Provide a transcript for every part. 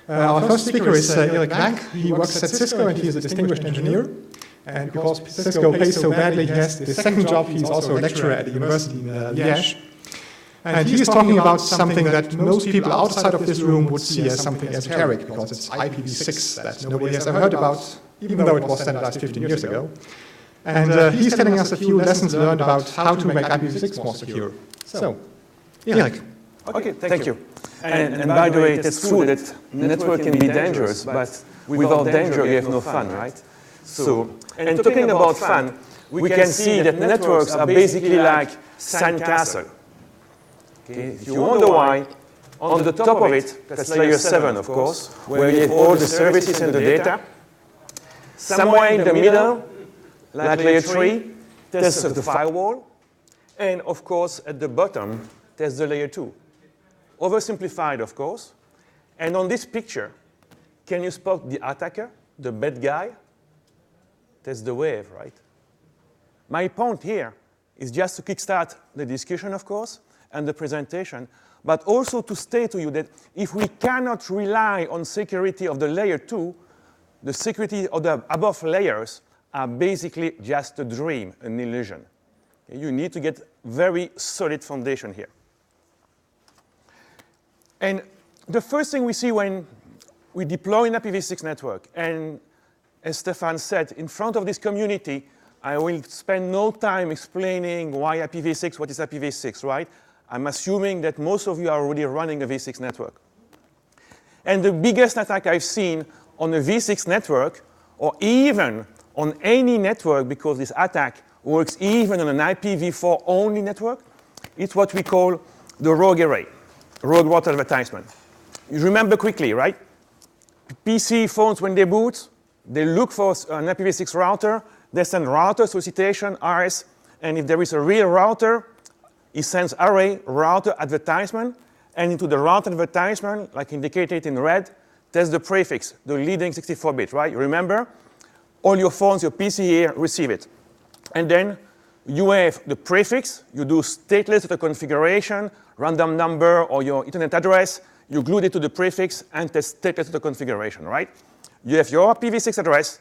Our first speaker is Erik Rank. He works at Cisco and he is a distinguished engineer. And because Cisco pays so badly, he has the second job. He's also a lecturer at the university in Liège. And he is talking about something that most people outside of this room would see as something esoteric, because it's IPv6 that nobody has ever heard about, even though it was standardized 15 years ago. And he's telling us a few lessons learned about how to make IPv6 more secure. So, Erik. Okay, thank you. And by the way, it's true that network can be dangerous, but without danger you have no fun, right? So, and talking about fun, we can see that networks are basically like sandcastle. Okay? If you wonder why, on the top of it, that's layer 7, of course, where you have all the services and the data. Somewhere in the middle, like layer 3, there's the firewall. And of course, at the bottom, there's the layer 2. Oversimplified, of course. And on this picture, can you spot the attacker, the bad guy? That's the wave, right? My point here is just to kickstart the discussion, of course, and the presentation, but also to state to you that if we cannot rely on security of the layer 2, the security of the above layers are basically just a dream, an illusion. You need to get very solid foundation here. And the first thing we see when we deploy an IPv6 network, and as Stefan said, in front of this community, I will spend no time explaining why IPv6, what is IPv6, right? I'm assuming that most of you are already running a v6 network. And the biggest attack I've seen on a v6 network, or even on any network, because this attack works even on an IPv4 only network, it's what we call the rogue array. Rogue router advertisement. You remember quickly, right? PC phones, when they boot, they look for an IPv6 router, they send router solicitation, RS, and if there is a real router, it sends array router advertisement, and into the router advertisement, like indicated in red, there's the prefix, the leading 64-bit, right? You remember? All your phones, your PC here, receive it. And then you have the prefix, you do stateless data configuration, random number or your internet address, you glue it to the prefix and test stateless data configuration, right? You have your IPv6 address,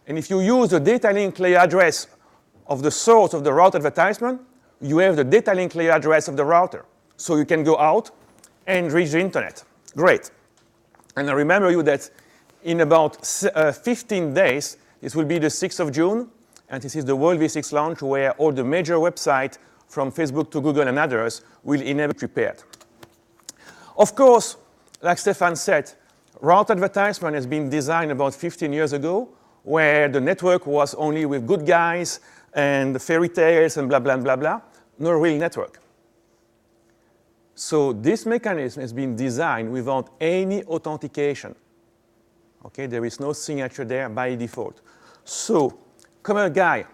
and if you use the data link layer address of the source of the router advertisement, you have the data link layer address of the router. So you can go out and reach the internet. Great. And I remember you that in about 15 days, this will be the 6th of June, and this is the World v6 launch where all the major websites from Facebook to Google and others will enable prepared. Of course, like Stefan said, route advertisement has been designed about 15 years ago, where the network was only with good guys and fairy tales and blah, blah, blah, blah. No real network. So this mechanism has been designed without any authentication. Okay, there is no signature there by default. So come a guy,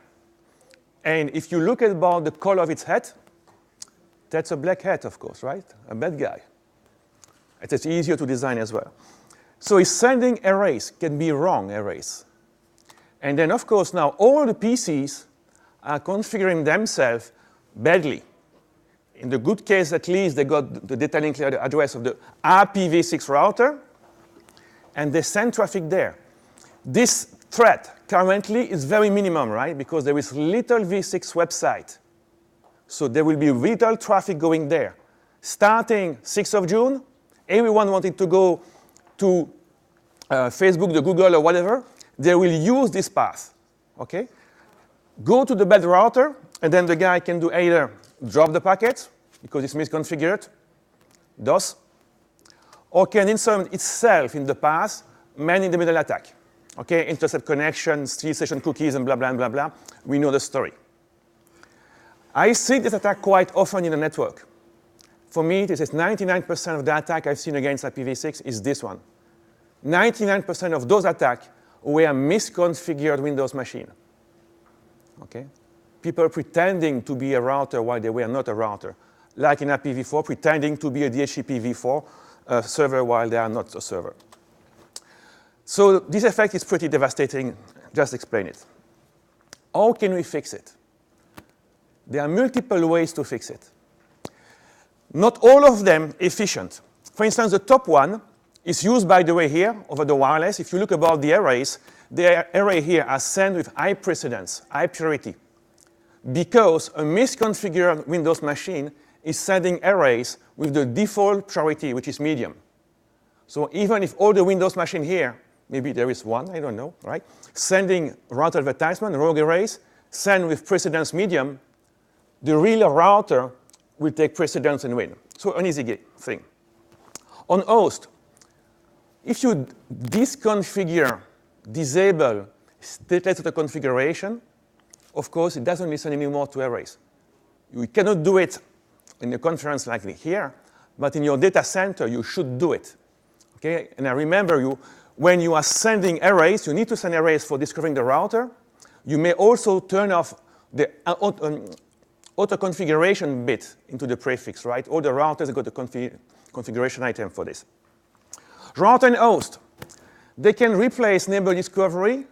and if you look at about the color of its hat, that's a black hat, of course, right? A bad guy. It's easier to design as well. So it's sending arrays, can be wrong arrays. And then, of course, now all the PCs are configuring themselves badly. In the good case, at least, they got the data link address of the IPv6 router, and they send traffic there. This threat currently is very minimum, right? Because there is little v6 website. So there will be little traffic going there. Starting 6th of June, everyone wanting to go to Facebook, the Google, or whatever, they will use this path, okay? Go to the bad router, and then the guy can do either drop the packet, because it's misconfigured, DOS, or can insert itself in the path, man-in-the-middle attack. Okay, intercept connections, steal session cookies, and blah, blah, blah, blah. We know the story. I see this attack quite often in the network. For me, this is 99% of the attack I've seen against IPv6 is this one. 99% of those attacks were misconfigured Windows machine. Okay? People pretending to be a router while they were not a router. Like in IPv4, pretending to be a DHCP-v4 server while they are not a server. So this effect is pretty devastating. Just explain it. How can we fix it? There are multiple ways to fix it. Not all of them efficient. For instance, the top one, It's used, by the way, here over the wireless. If you look about the arrays here are sent with high precedence, high priority, because a misconfigured Windows machine is sending arrays with the default priority, which is medium. So even if all the Windows machine here, maybe there is one, I don't know, right? Sending router advertisement, rogue arrays, send with precedence medium, the real router will take precedence and win. So an easy thing. On host, if you disconfigure, disable stateless auto configuration, of course, it doesn't listen anymore to arrays. You cannot do it in a conference like here, but in your data center, you should do it. Okay? And I remember you, when you are sending arrays, you need to send arrays for discovering the router. You may also turn off the auto configuration bit into the prefix, right? All the routers got the configuration item for this. Router and host, they can replace neighbor discovery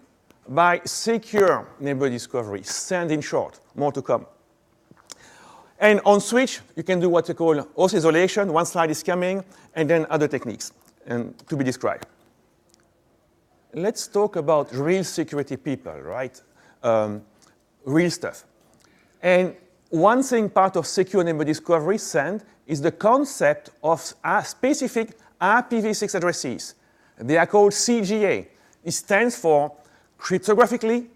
by secure neighbor discovery, send in short, more to come. And on switch, you can do what you call host isolation. One slide is coming, and then other techniques to be described. Let's talk about real security people, right? Real stuff. And one thing part of secure neighbor discovery send is the concept of specific IPv6 addresses. They are called CGA. It stands for cryptographically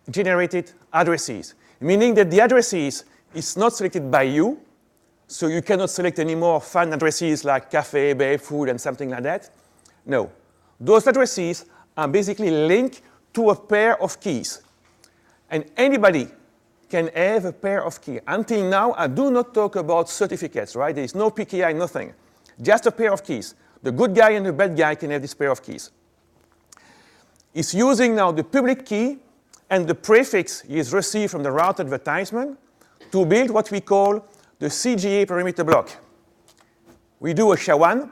generated addresses, meaning that the addresses is not selected by you, so you cannot select any more fun addresses like cafe, babe, food, and something like that. No. Those addresses are basically linked to a pair of keys. And anybody can have a pair of keys. Until now, I do not talk about certificates, right? There is no PKI, nothing. Just a pair of keys. The good guy and the bad guy can have this pair of keys. It's using now the public key and the prefix he has received from the router advertisement to build what we call the CGA parameter block. We do a SHA-1,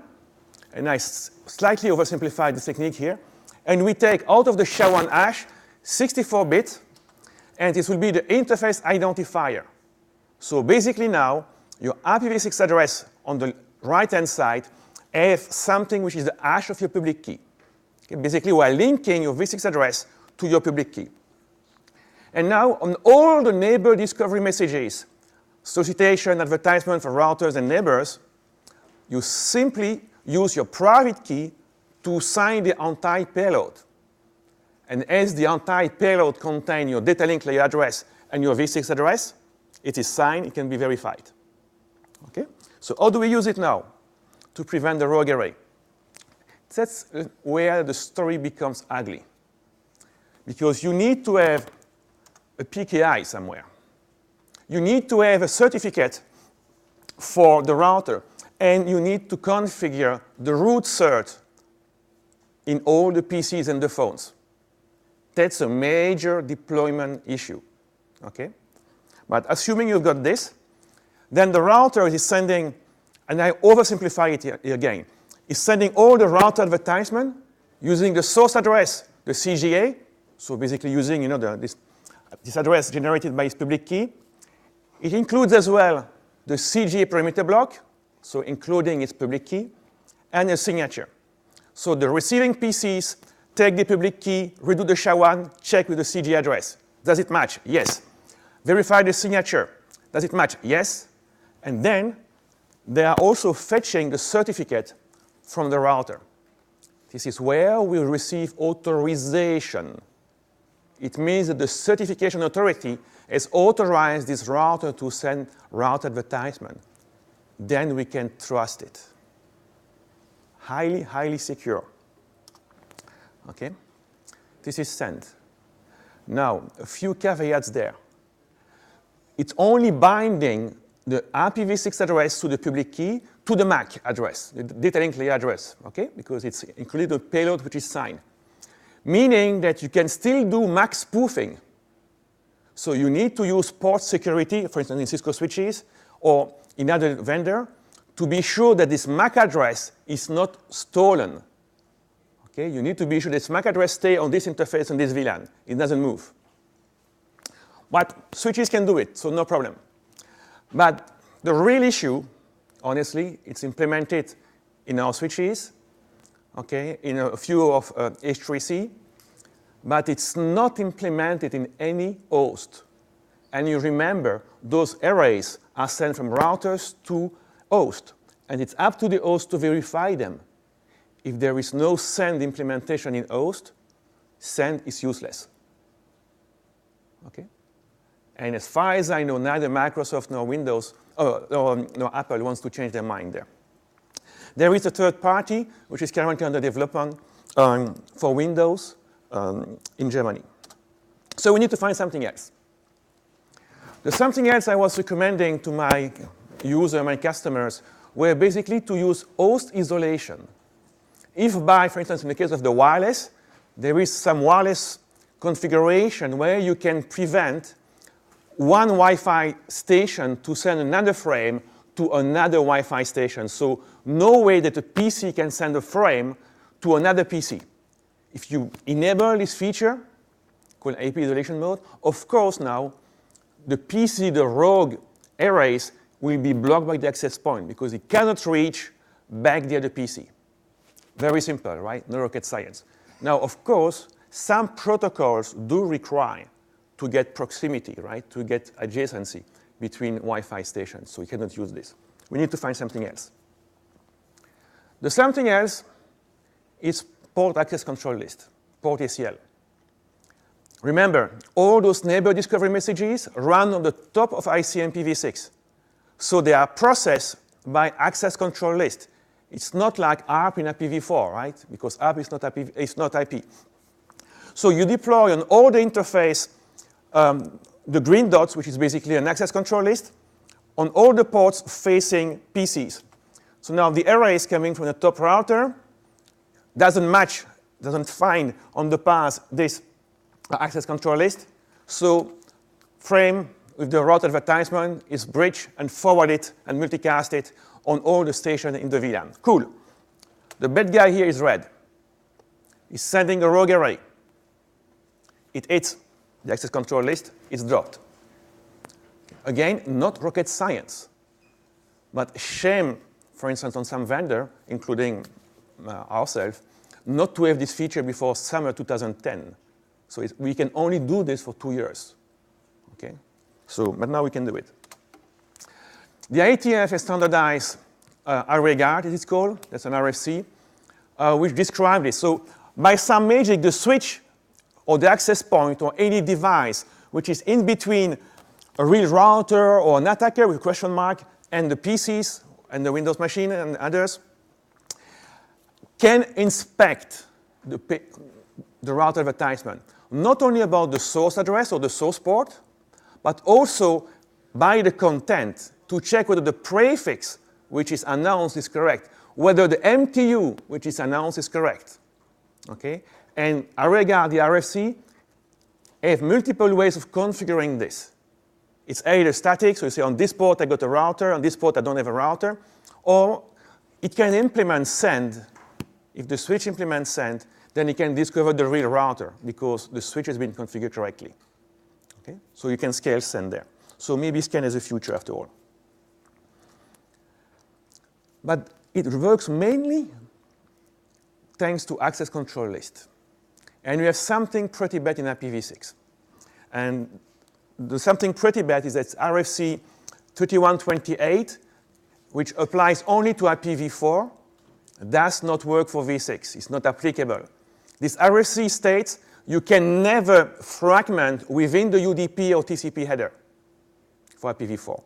and I slightly oversimplified the technique here, and we take out of the SHA-1 hash 64-bit, and this will be the interface identifier. So basically now, your IPv6 address on the right-hand side have something which is the hash of your public key. Okay, basically, we are linking your v6 address to your public key. And now, on all the neighbor discovery messages, solicitation, advertisement for routers and neighbors, you simply use your private key to sign the entire payload. And as the entire payload contains your data link layer address and your v6 address, it is signed, it can be verified. Okay? So how do we use it now to prevent the rogue array? That's where the story becomes ugly. Because you need to have a PKI somewhere. You need to have a certificate for the router, and you need to configure the root cert in all the PCs and the phones. That's a major deployment issue. Okay? But assuming you've got this, then the router is sending, and I oversimplify it here again, is sending all the router advertisement using the source address, the CGA, so basically using this address generated by its public key. It includes as well the CGA parameter block, so including its public key, and a signature. So the receiving PCs take the public key, redo the SHA-1, check with the CGA address. Does it match? Yes. Verify the signature. Does it match? Yes. And then they are also fetching the certificate from the router. This is where we receive authorization. It means that the certification authority has authorized this router to send route advertisement. Then we can trust it. Highly, highly secure. Okay? This is sent. Now, a few caveats there. It's only binding the IPv6 address to the public key to the MAC address, the data link layer address, okay? Because it's included a payload which is signed. Meaning that you can still do MAC spoofing. So you need to use port security, for instance, in Cisco switches or in other vendor, to be sure that this MAC address is not stolen. Okay? You need to be sure this MAC address stays on this interface on this VLAN. It doesn't move. But switches can do it, so no problem. But the real issue, honestly, it's implemented in our switches. okay, in a few of H3C, but it's not implemented in any host. And you remember, those arrays are sent from routers to host, and it's up to the host to verify them. If there is no send implementation in host, send is useless. Okay? And as far as I know, neither Microsoft nor Windows, nor Apple wants to change their mind there. There is a third party, which is currently under development for Windows in Germany. So we need to find something else. The something else I was recommending to my users, my customers, were basically to use host isolation. If by, for instance, in the case of the wireless, there is some wireless configuration where you can prevent one Wi-Fi station to send another frame to another Wi-Fi station. So no way that a PC can send a frame to another PC. If you enable this feature, called IP isolation mode, of course now, the PC, the rogue arrays, will be blocked by the access point because it cannot reach back the other PC. Very simple, right? No rocket science. Now, of course, some protocols do require to get proximity, right? To get adjacency between Wi-Fi stations. So we cannot use this. We need to find something else. The something else is port access control list, port ACL. Remember, all those neighbor discovery messages run on the top of ICMPv6. So they are processed by access control list. It's not like ARP in IPv4, right? Because ARP is not IP. So you deploy on all the interface the green dots, which is basically an access control list, on all the ports facing PCs. So now the array is coming from the top router, doesn't match, doesn't find on the path this access control list. So frame with the route advertisement is bridged and forwarded and multicasted on all the stations in the VLAN. Cool. The bad guy here is red. He's sending a rogue array. It hits the access control list, it's dropped. Again, not rocket science, but shame, for instance, on some vendor, including ourselves, not to have this feature before summer 2010. So we can only do this for 2 years. Okay? So, but now we can do it. The IETF has standardized array guard, as it's called. That's an RFC, which describes this. So by some magic, the switch or the access point or any device which is in between a real router or an attacker with a question mark and the PCs and the Windows machine and others can inspect the route advertisement, not only about the source address or the source port, but also by the content to check whether the prefix which is announced is correct, whether the MTU which is announced is correct. Okay? And ArrayGuard, the RFC, have multiple ways of configuring this. It's either static, so you say on this port I got a router, on this port I don't have a router, or it can implement send. If the switch implements send, then it can discover the real router because the switch has been configured correctly. Okay? So you can scale send there. So maybe scan has a future after all. But it works mainly thanks to access control list. And we have something pretty bad in IPv6. And the something pretty bad is that RFC 3128, which applies only to IPv4, does not work for v6. It's not applicable. This RFC states you can never fragment within the UDP or TCP header for IPv4.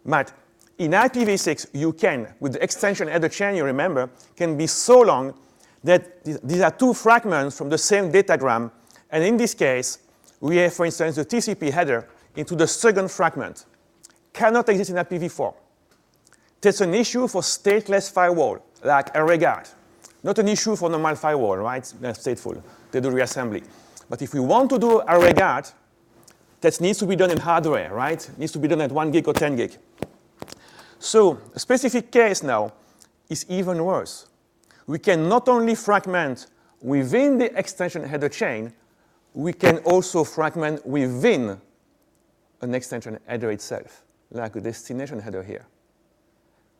But in IPv6, you can, with the extension header chain, you remember, can be so long that these are two fragments from the same datagram. And in this case, we have, for instance, the TCP header into the second fragment. Cannot exist in IPv4. That's an issue for stateless firewall, like ArrayGuard. Not an issue for normal firewall, right? They're stateful. They do reassembly. But if we want to do ArrayGuard, that needs to be done in hardware, right? It needs to be done at 1 gig or 10 gig. So a specific case now is even worse. We can not only fragment within the extension header chain, we can also fragment within an extension header itself, like a destination header here.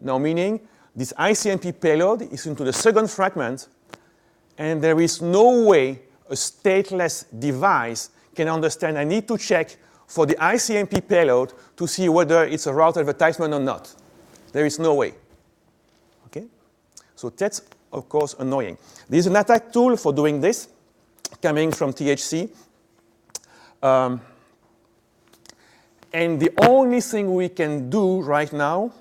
Now, meaning this ICMP payload is into the second fragment, and there is no way a stateless device can understand I need to check for the ICMP payload to see whether it's a router advertisement or not. There is no way. Okay? So that's, of course, annoying. There's an attack tool for doing this, coming from THC. And the only thing we can do right now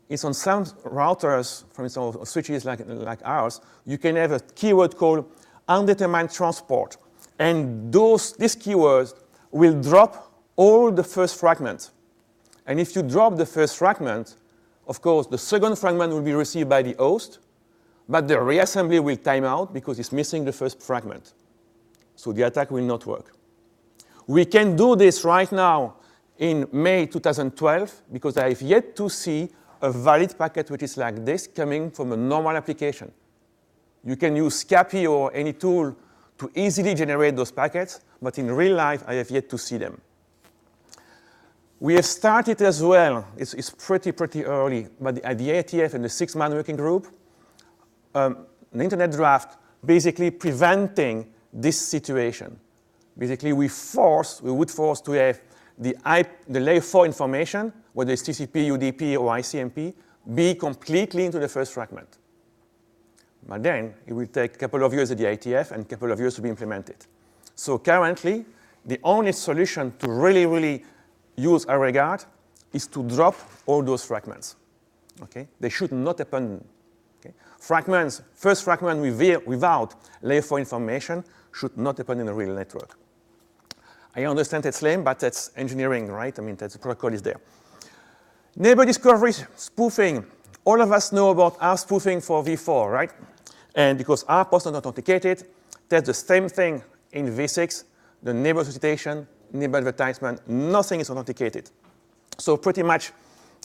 is on some routers, for instance, switches like ours, you can have a keyword called undetermined transport. And these keywords will drop all the first fragment. And if you drop the first fragment, of course, the second fragment will be received by the host, but the reassembly will time out because it's missing the first fragment. So the attack will not work. We can do this right now in May 2012 because I have yet to see a valid packet which is like this coming from a normal application. You can use Scapy or any tool to easily generate those packets, but in real life, I have yet to see them. We have started as well, it's pretty early, but at the IETF and the 6-man working group, an internet draft basically preventing this situation. Basically, we would force to have the layer 4 information, whether it's TCP, UDP, or ICMP, be completely into the first fragment. But then it will take a couple of years at the IETF and a couple of years to be implemented. So currently, the only solution to really use iRegard is to drop all those fragments. Okay? They should not happen. Okay? Fragments, first fragment without layer 4 information should not happen in a real network. I understand that's lame, but that's engineering, right? I mean, that's the protocol is there. Neighbor discovery spoofing. All of us know about R spoofing for v4, right? And because R post not authenticated, that's the same thing in v6. The neighbor solicitation, neighbor advertisement, nothing is authenticated. So pretty much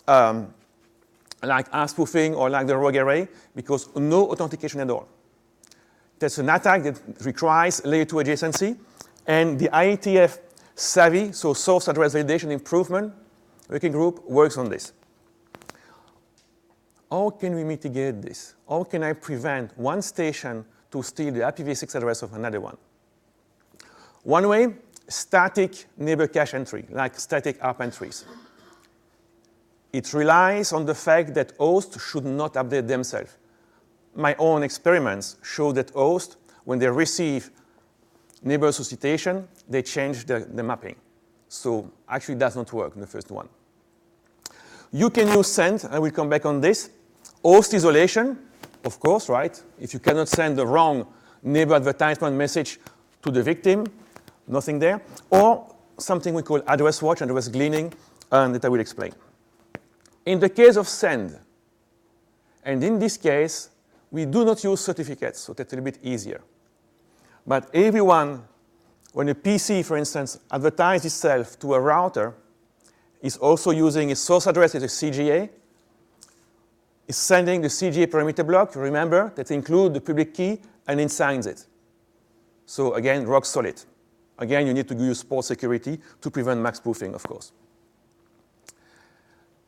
like R spoofing or like the rogue array, because no authentication at all. That's an attack that requires layer 2 adjacency. And the IETF SAVI, so source address validation improvement working group, works on this. How can we mitigate this? How can I prevent one station to steal the IPv6 address of another one? One way, static neighbor cache entry, like static ARP entries. It relies on the fact that hosts should not update themselves. My own experiments show that hosts, when they receive neighbor solicitation, they change the mapping. So actually it does not work, the first one. You can use send, I will come back on this. Host isolation, of course, right? If you cannot send the wrong neighbor advertisement message to the victim, nothing there. Or something we call address watch, address gleaning, that I will explain. In the case of send, and in this case, we do not use certificates, so that's a little bit easier. But everyone, when a PC, for instance, advertises itself to a router, is also using its source address as a CGA, is sending the CGA parameter block, remember, that includes the public key, and then signs it. So again, rock solid. Again, you need to use port security to prevent MAC spoofing, of course.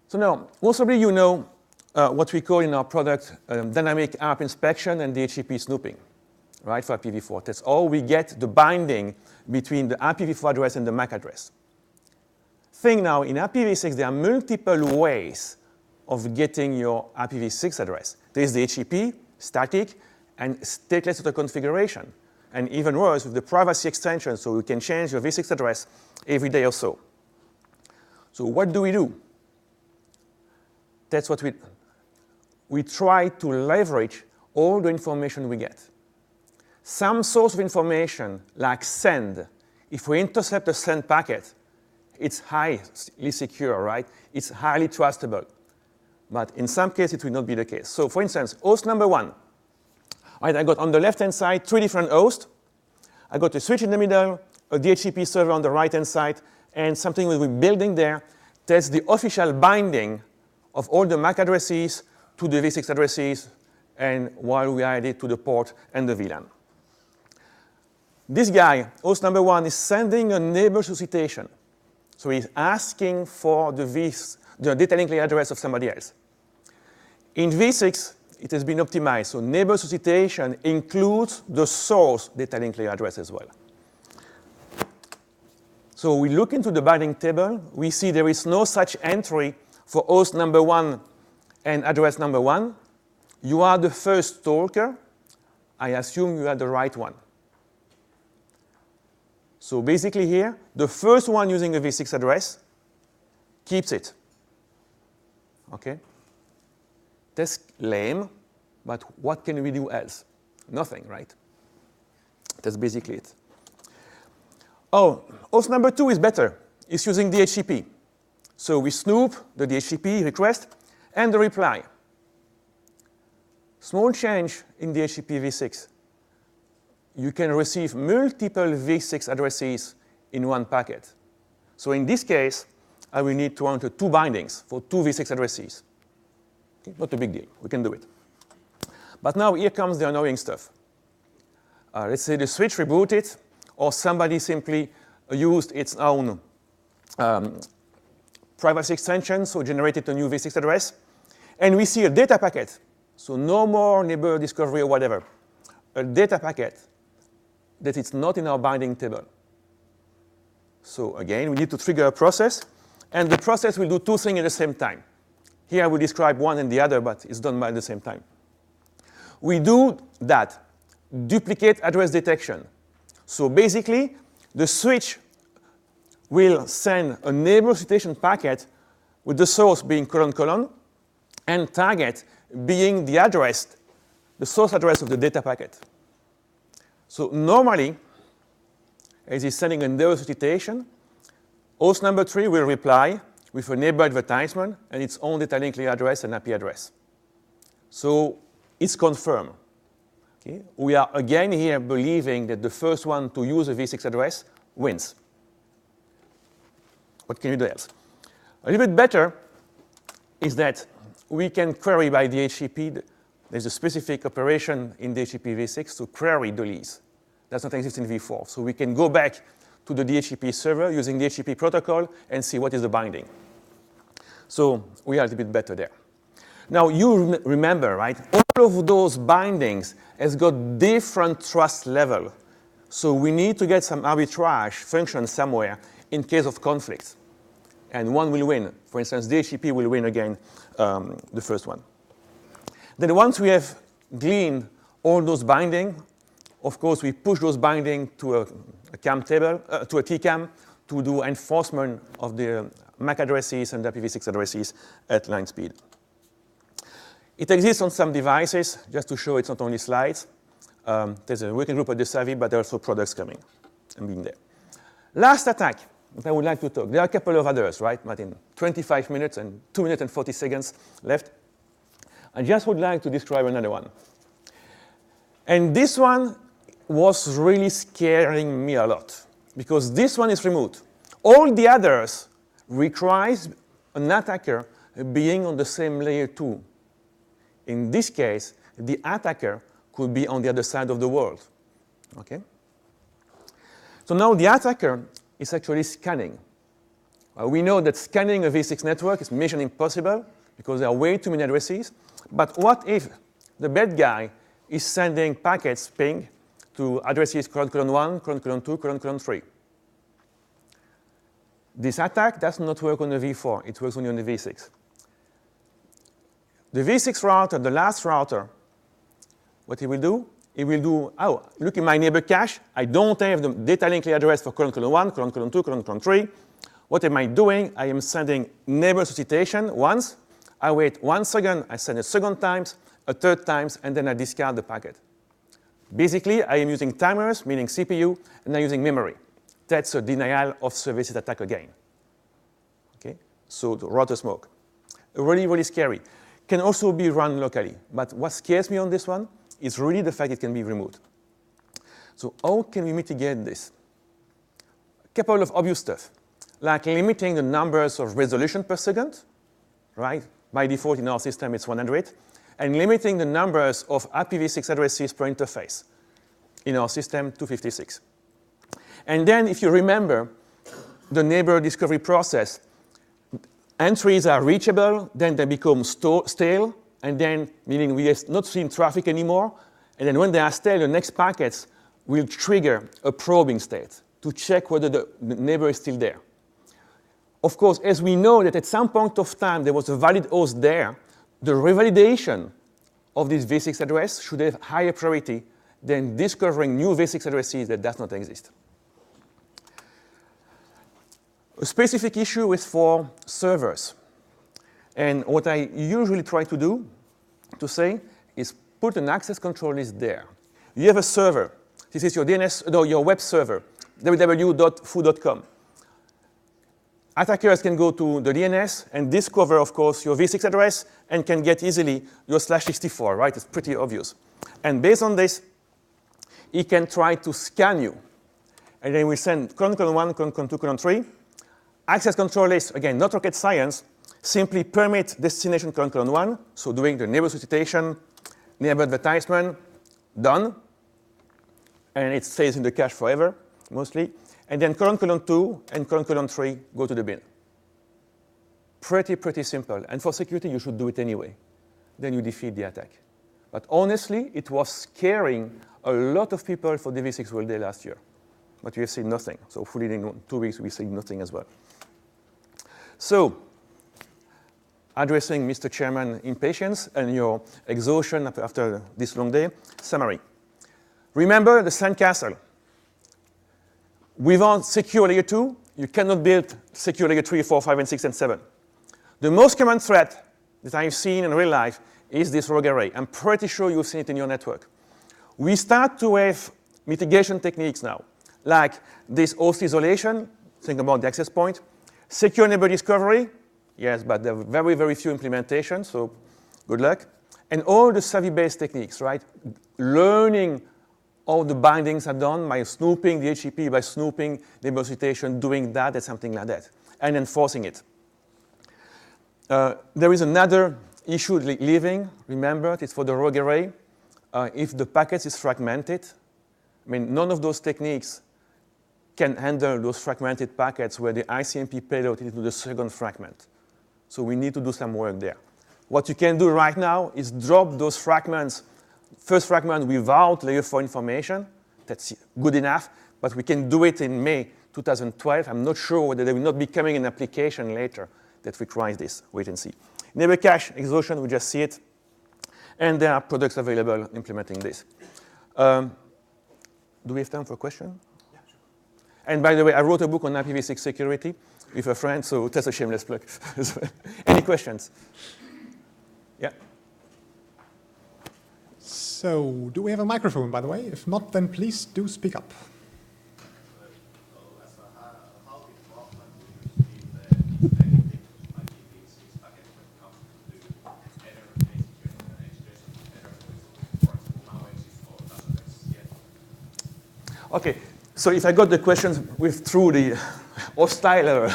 So now, most probably you know what we call in our product dynamic ARP inspection and DHCP snooping, right, for IPv4. That's all we get the binding between the IPv4 address and the MAC address. Thing now, in IPv6, there are multiple ways of getting your IPv6 address. There is the DHCP, static, and stateless auto configuration. And even worse, with the privacy extension, so you can change your v6 address every day or so. So what do? That's what we try to leverage all the information we get. Some source of information, like send, if we intercept a send packet, it's highly secure, right? It's highly trustable. But in some cases, it will not be the case. So for instance, host number 1. Right, I got on the left-hand side 3 different hosts. I got a switch in the middle, a DHCP server on the right-hand side, and something we'll be building there. That's the official binding of all the MAC addresses to the v6 addresses, and while we add it to the port and the VLAN. This guy, host number 1, is sending a neighbor solicitation. So he's asking for the data link layer address of somebody else. In v6, it has been optimized. So neighbor suscitation includes the source data link layer address as well. So we look into the binding table. We see there is no such entry for host number 1 and address number 1. You are the first stalker. I assume you are the right one. So basically here, the first one using a v6 address keeps it. Okay? That's lame, but what can we do else? Nothing, right? That's basically it. Oh, host number 2 is better. It's using DHCP. So we snoop the DHCP request and the reply. Small change in DHCP v6. You can receive multiple v6 addresses in one packet. So in this case, I will need to enter 2 bindings for 2 v6 addresses. Okay, not a big deal. We can do it. But now here comes the annoying stuff. Let's say the switch rebooted, or somebody simply used its own privacy extension, so generated a new v6 address. And we see a data packet. So no more neighbor discovery or whatever. A data packet that is not in our binding table. So again, we need to trigger a process. And the process will do 2 things at the same time. Here I will describe one and the other, but it's done at the same time. We do that, duplicate address detection. So basically, the switch will send a neighbor citation packet with the source being : and target being the address, the source address of the data packet. So normally, as it's sending a neighbor citation, host number 3 will reply with a neighbor advertisement and its own data link layer address and IP address. So it's confirmed. Okay? We are again here believing that the first one to use a v6 address wins. What can you do else? A little bit better is that we can query by DHCP. There's a specific operation in DHCP v6 to query the lease. Does not exist in v4. So we can go back to the DHCP server using DHCP protocol and see what is the binding. So we are a little bit better there. Now you remember, right? All of those bindings has got different trust level. So we need to get some arbitrage function somewhere in case of conflict. And one will win. For instance, DHCP will win again the first one. Then once we have gleaned all those bindings, of course, we push those bindings to a CAM table, to a TCAM, to do enforcement of the MAC addresses and the IPv6 addresses at line speed. It exists on some devices, just to show it's not only slides. There's a working group at the Savvy, but there are also products coming and being there. Last attack that I would like to talk. There are a couple of others, right, Martin? 25 minutes and 2 minutes and 40 seconds left. I just would like to describe another one. And this one was really scaring me a lot, because this one is remote. All the others requires an attacker being on the same layer 2. In this case, the attacker could be on the other side of the world. Okay? So now the attacker is actually scanning. We know that scanning a v6 network is mission impossible because there are way too many addresses. But what if the bad guy is sending packets ping to addresses : 1, : 2, : 3? This attack does not work on the v4. It works only on the v6. The v6 router, the last router, what he will do, oh, look in my neighbor cache. I don't have the data link layer address for : 1, : 2, : 3. What am I doing? I am sending neighbor solicitation once. I wait 1 second. I send a second times, a third times, and then I discard the packet. Basically, I am using timers, meaning CPU, and I'm using memory. That's a denial of services attack again. Okay? So the router smoke. Really, really scary. Can also be run locally. But what scares me on this one is really the fact it can be removed. So how can we mitigate this? A couple of obvious stuff, like limiting the numbers of resolution per second, right? By default in our system it's 100, and limiting the numbers of IPv6 addresses per interface. In our system, 256. And then if you remember the neighbor discovery process, entries are reachable, then they become stale, and then, meaning we have not seen traffic anymore, and then when they are stale, the next packets will trigger a probing state to check whether the neighbor is still there. Of course, as we know that at some point of time there was a valid host there, the revalidation of this v6 address should have higher priority than discovering new v6 addresses that does not exist. A specific issue is for servers. And what I usually try to do, to say, is put an access control list there. You have a server. This is your DNS, no, your web server, www.foo.com. Attackers can go to the DNS and discover, of course, your v6 address and can get easily your /64, right? It's pretty obvious. And based on this, he can try to scan you. And then we send colon 1, colon 2, colon 3. Access control list, again, not rocket science, simply permit destination colon 1, so doing the neighbor solicitation, neighbor advertisement, done. And it stays in the cache forever, mostly. And then colon 2 and colon 3 go to the bin. Pretty simple. And for security, you should do it anyway. Then you defeat the attack. But honestly, it was scaring a lot of people for the v6 World Day last year. But we have seen nothing. So hopefully in 2 weeks, we see nothing as well. So, addressing Mr. Chairman impatience and your exhaustion after this long day, summary. Remember the sandcastle. Without secure layer 2, you cannot build secure layer 3, 4, 5, and 6, and 7. The most common threat that I've seen in real life is this rogue array. I'm pretty sure you've seen it in your network. We start to have mitigation techniques now, like this host isolation, think about the access point, secure neighbor discovery, yes, but there are very few implementations, so good luck. And all the savvy-based techniques, right? Learning how the bindings are done by snooping the HTTP, by snooping the neighbor solicitation, doing that and something like that, and enforcing it. There is another issue leaving, remember, it's for the rogue array. If the packet is fragmented, I mean, none of those techniques can handle those fragmented packets where the ICMP payload is into the second fragment. So we need to do some work there. What you can do right now is drop those fragments, first fragment without layer 4 information. That's good enough, but we can do it in May 2012. I'm not sure whether there will not be coming an application later that requires this. Wait and see. Neighbor cache exhaustion, we just see it. And there are products available implementing this. Do we have time for a question? Yeah, sure. And by the way, I wrote a book on IPv6 security with a friend, so that's a shameless plug. Any questions? Yeah. So, do we have a microphone, by the way? If not, then please do speak up. Okay, so if I got the questions through the hostile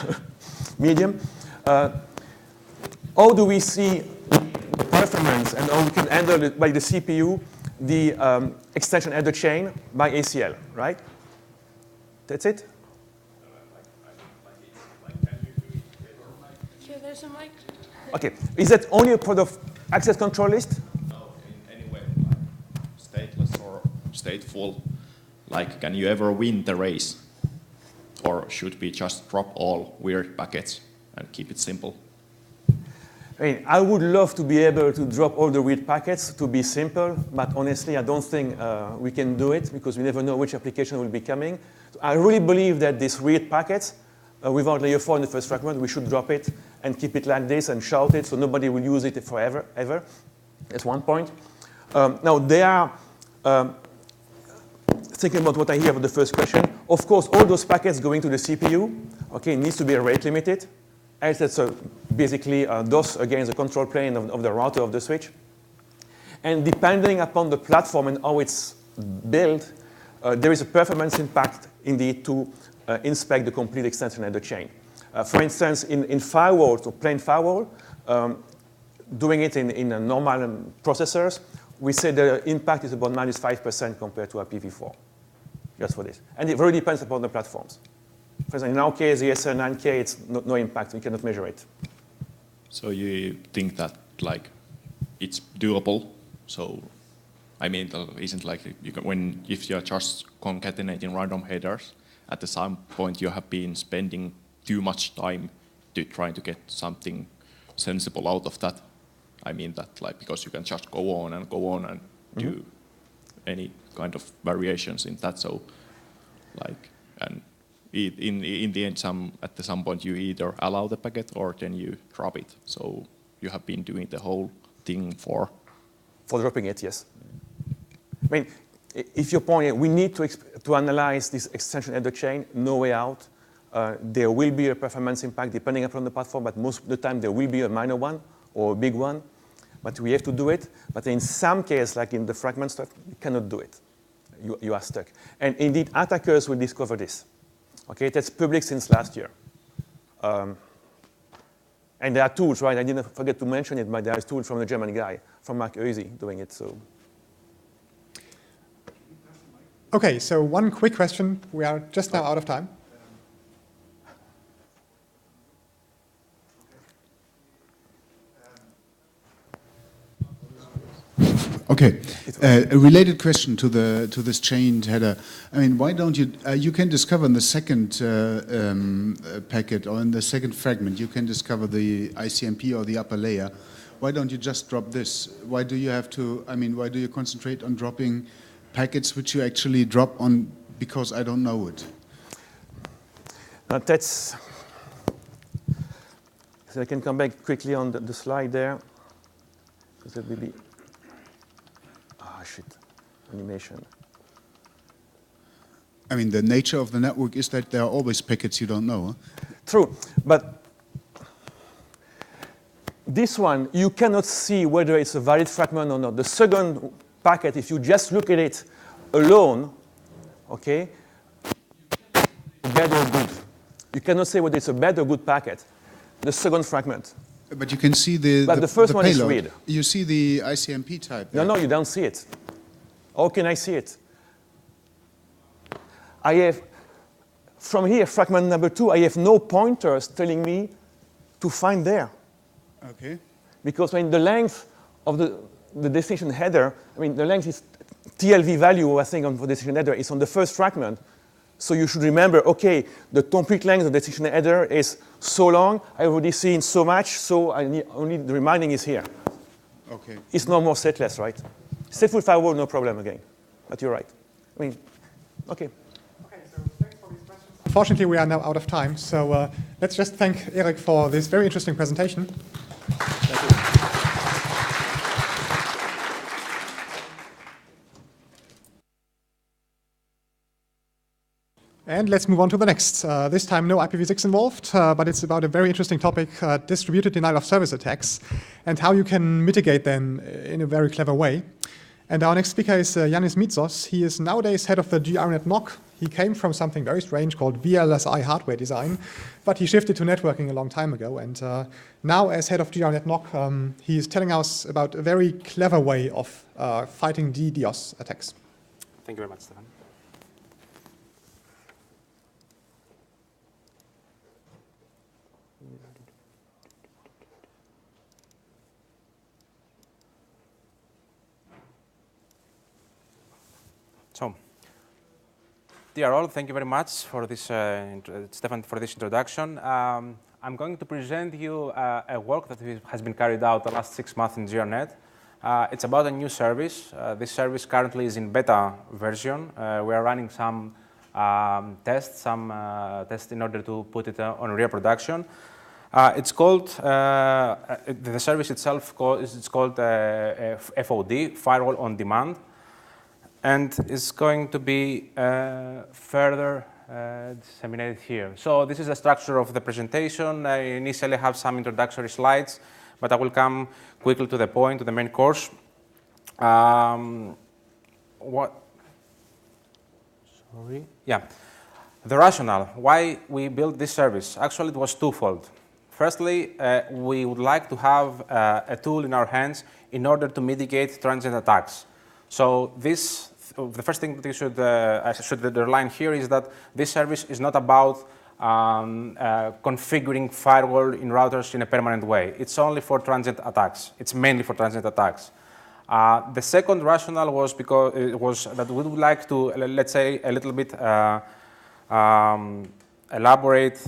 medium, how do we see the performance and how we can handle it by the CPU, the extension header chain by ACL, right? That's it? Here, there's a mic. Okay, is that only a product of access control list? No, in any way, like stateless or stateful. Like, can you ever win the race? Or should we just drop all weird packets and keep it simple? I mean, I would love to be able to drop all the weird packets to be simple, but honestly, I don't think we can do it because we never know which application will be coming. So I really believe that these weird packets, without layer 4 in the first fragment, we should drop it and keep it like this and shout it so nobody will use it forever, ever. That's one point. Now, they are thinking about what I hear about the first question. Of course, all those packets going to the CPU, okay, needs to be rate limited. Else that's basically DOS against the control plane of the router of the switch. And depending upon the platform and how it's built, there is a performance impact indeed to inspect the complete extension header chain. For instance, in firewall, so plain firewall, doing it in normal processors, we say the impact is about -5% compared to IPv4, just for this. And it really depends upon the platforms. For example, in our case, the SL9K, it's no impact. We cannot measure it. So you think that, like, it's doable. So, I mean, it isn't like if you're just concatenating random headers, at some point you have been spending too much time to trying to get something sensible out of that. I mean that, like, because you can just go on and do any kind of variations in that. So, like, and in the end, at some point you either allow the packet or then you drop it. So you have been doing the whole thing for dropping it, yes. I mean, if your point, we need to analyze this extension header chain, no way out. There will be a performance impact depending upon the platform, but most of the time there will be a minor one or a big one. But we have to do it. But in some cases, like in the fragment stuff, you cannot do it. You are stuck. And indeed, attackers will discover this. Okay, that's public since last year. And there are tools, right? I didn't forget to mention it, but there are tools from the German guy, from Mark Oesi, doing it. So. Okay, so one quick question. We are just now out of time. Okay, a related question to this chained header. I mean, why don't you? You can discover in the second packet or in the second fragment, you can discover the ICMP or the upper layer. Why don't you just drop this? Why do you have to? I mean, why do you concentrate on dropping packets which you actually drop on because I don't know it? That's. So I can come back quickly on the slide there, because that will be. Shit, animation. I mean, the nature of the network is that there are always packets you don't know. Huh? True, but this one, you cannot see whether it's a valid fragment or not. The second packet, if you just look at it alone, okay, bad or good. You cannot say whether it's a bad or good packet. The second fragment. But you can see the first one payload. is read. You see the ICMP type. No, you don't see it. How can I see it? I have, from here, fragment number 2, I have no pointers telling me to find there. Okay. Because I mean, the length of the destination header, I mean, the length is TLV value, I think, for destination header is on the first fragment. So you should remember, okay, the complete length of the destination header is so long, I've already seen so much, so only the remaining is here. Okay. It's no more setless, right? Stateful firewall, no problem again. But you're right. I mean, okay. Okay, so thanks for these questions. Unfortunately, we are now out of time, so let's just thank Eric for this very interesting presentation. Thank you. And let's move on to the next. This time, no IPv6 involved, but it's about a very interesting topic, distributed denial of service attacks, and how you can mitigate them in a very clever way. And our next speaker is Yannis Mitsos. He is nowadays head of the GRNet NOC. He came from something very strange called VLSI hardware design, but he shifted to networking a long time ago. And now, as head of GRNet NOC, he is telling us about a very clever way of fighting DDoS attacks. Thank you very much, Stefan. So, dear all, thank you very much for this, Stefan, for this introduction. I'm going to present you a work that has been carried out the last 6 months in GRNet. It's about a new service. This service currently is in beta version. We are running some tests in order to put it on real production. It's called, the service itself is called FOD, Firewall on Demand. And it's going to be further disseminated here. So this is the structure of the presentation. I initially have some introductory slides, but I will come quickly to the point, to the main course. The rationale, why we built this service. Actually, it was twofold. Firstly, we would like to have a tool in our hands in order to mitigate transient attacks. So the first thing that I should underline here is that this service is not about configuring firewall in routers in a permanent way. It's only for transient attacks. It's mainly for transient attacks. The second rationale was because it was that we would like to, let's say, a little bit elaborate.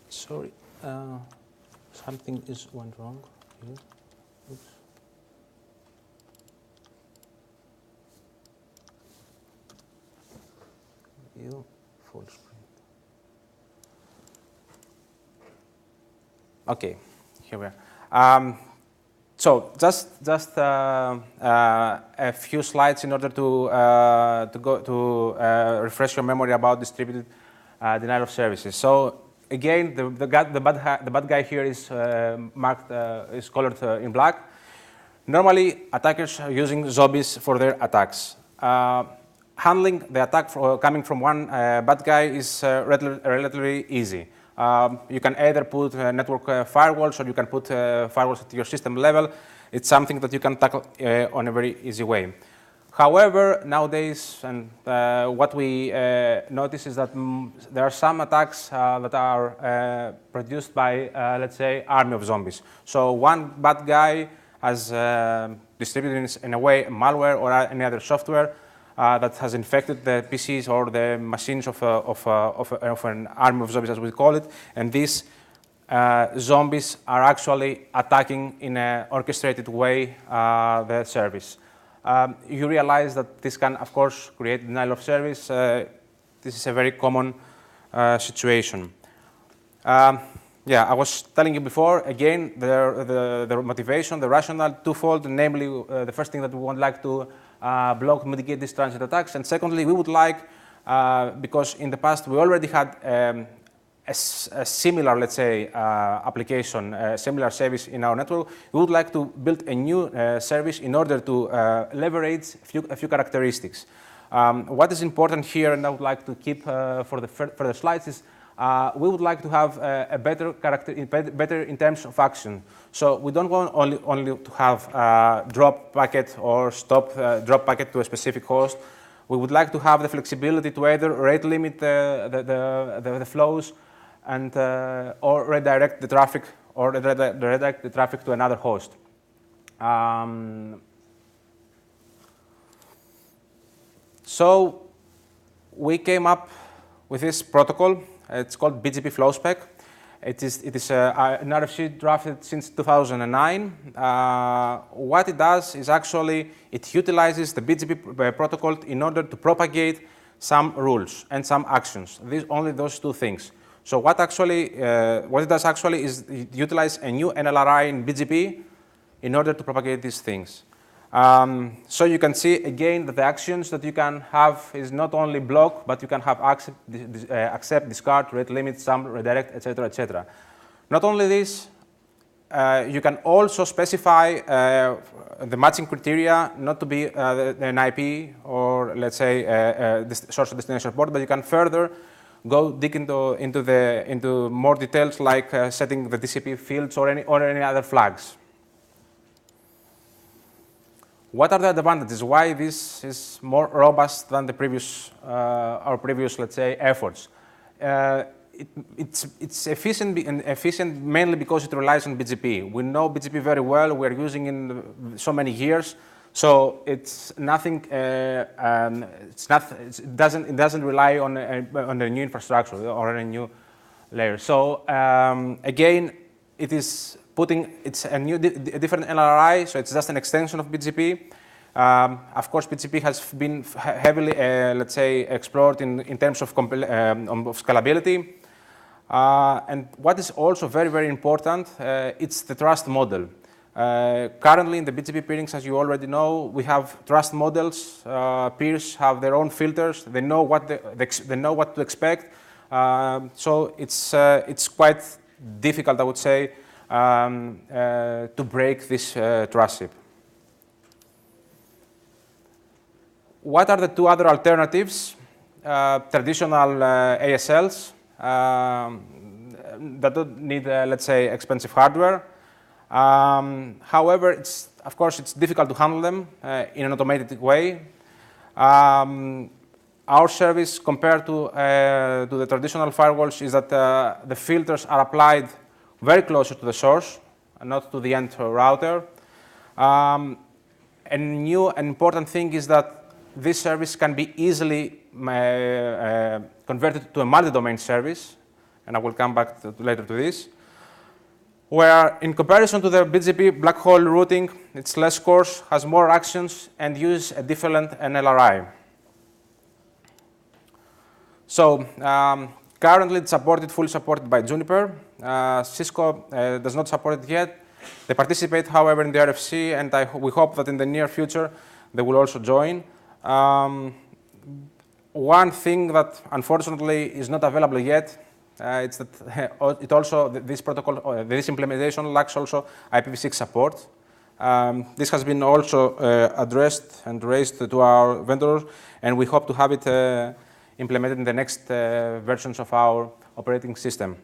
Sorry, something went wrong here. Oops. You full screen. Okay, here we are. So just a few slides in order to refresh your memory about distributed denial of services. So again, the bad guy here is marked is colored in black. Normally, attackers are using zombies for their attacks. Handling the attack coming from one bad guy is relatively easy. You can either put network firewalls or you can put firewalls at your system level. It's something that you can tackle on a very easy way. However, nowadays, and what we notice is that there are some attacks that are produced by, let's say, army of zombies. So one bad guy has distributed in a way malware or any other software that has infected the PCs or the machines of an army of zombies, as we call it, and these zombies are actually attacking in an orchestrated way the service. You realize that this can, of course, create denial of service. This is a very common situation. Yeah, I was telling you before, again, the motivation, the rationale, twofold, namely, the first thing that we would like to block, mitigate these transit attacks, and secondly, we would like, because in the past we already had a similar, let's say, application, a similar service in our network, we would like to build a new service in order to leverage a few characteristics. What is important here, and I would like to keep for the further slides, is we would like to have a better in terms of action. So we don't want only to have drop packet or stop drop packet to a specific host. We would like to have the flexibility to either rate limit the flows and or redirect the traffic or redirect the traffic to another host. So we came up with this protocol. It's called BGP flow spec. It is an RFC drafted since 2009. What it does is actually it utilizes the BGP protocol in order to propagate some rules and some actions. Only those two things. So what it does actually is it utilizes a new NLRI in BGP in order to propagate these things. So you can see again that the actions that you can have is not only block, but you can have accept, discard, rate limit, sum, redirect, etc., etc. Not only this, you can also specify the matching criteria not to be an IP or let's say source of destination port, but you can further go dig into more details like setting the TCP fields or any other flags. What are the advantages? Why this is more robust than the previous, our previous, let's say, efforts? It's efficient mainly because it relies on BGP. We know BGP very well. We're using it in so many years. So it's nothing. It doesn't rely on a new infrastructure or on a new layer. So again, it is. It's a different NLRI, so it's just an extension of BGP. Of course, BGP has been heavily, let's say, explored in terms of scalability. And what is also very, very important, it's the trust model. Currently, in the BGP peerings, as you already know, we have trust models. Peers have their own filters. They know what they know what to expect. So it's quite difficult, I would say, to break this trust-ship. What are the two other alternatives? Traditional ASLs that don't need, let's say, expensive hardware. However, of course, it's difficult to handle them in an automated way. our service compared to the traditional firewalls is that the filters are applied very closer to the source and not to the end router. A new and important thing is that this service can be easily converted to a multi-domain service, and I will come back later to this, where in comparison to the BGP black hole routing, it's less coarse, has more actions, and uses a different NLRI. So currently it's fully supported by Juniper. Cisco does not support it yet. They participate, however, in the RFC, and we hope that in the near future they will also join. One thing that unfortunately is not available yet, it's that this protocol, this implementation lacks also IPv6 support. This has been also addressed and raised to our vendors, and we hope to have it implemented in the next versions of our operating system.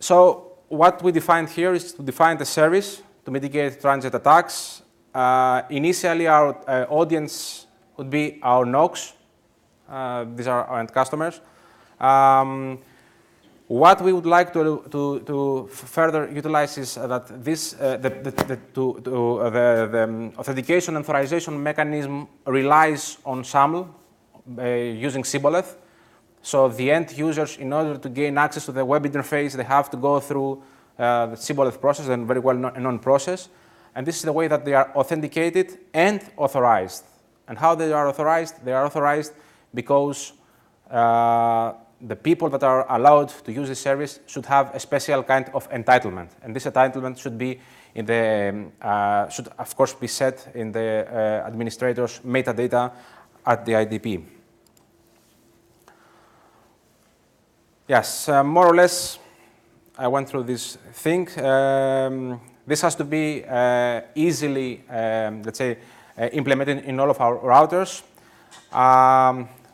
So what we defined here is to define the service to mitigate transit attacks. Initially, our audience would be our NOCs. These are our end customers. What we would like to further utilize is that this, the authentication and authorization mechanism relies on SAML using Shibboleth. So the end users, in order to gain access to the web interface, they have to go through the Shibboleth process, and very well known process. And this is the way that they are authenticated and authorized. And how they are authorized? They are authorized because the people that are allowed to use this service should have a special kind of entitlement. And this entitlement should be in the, should of course be set in the administrator's metadata at the IDP. Yes, more or less, I went through this thing. This has to be easily, let's say, implemented in all of our routers.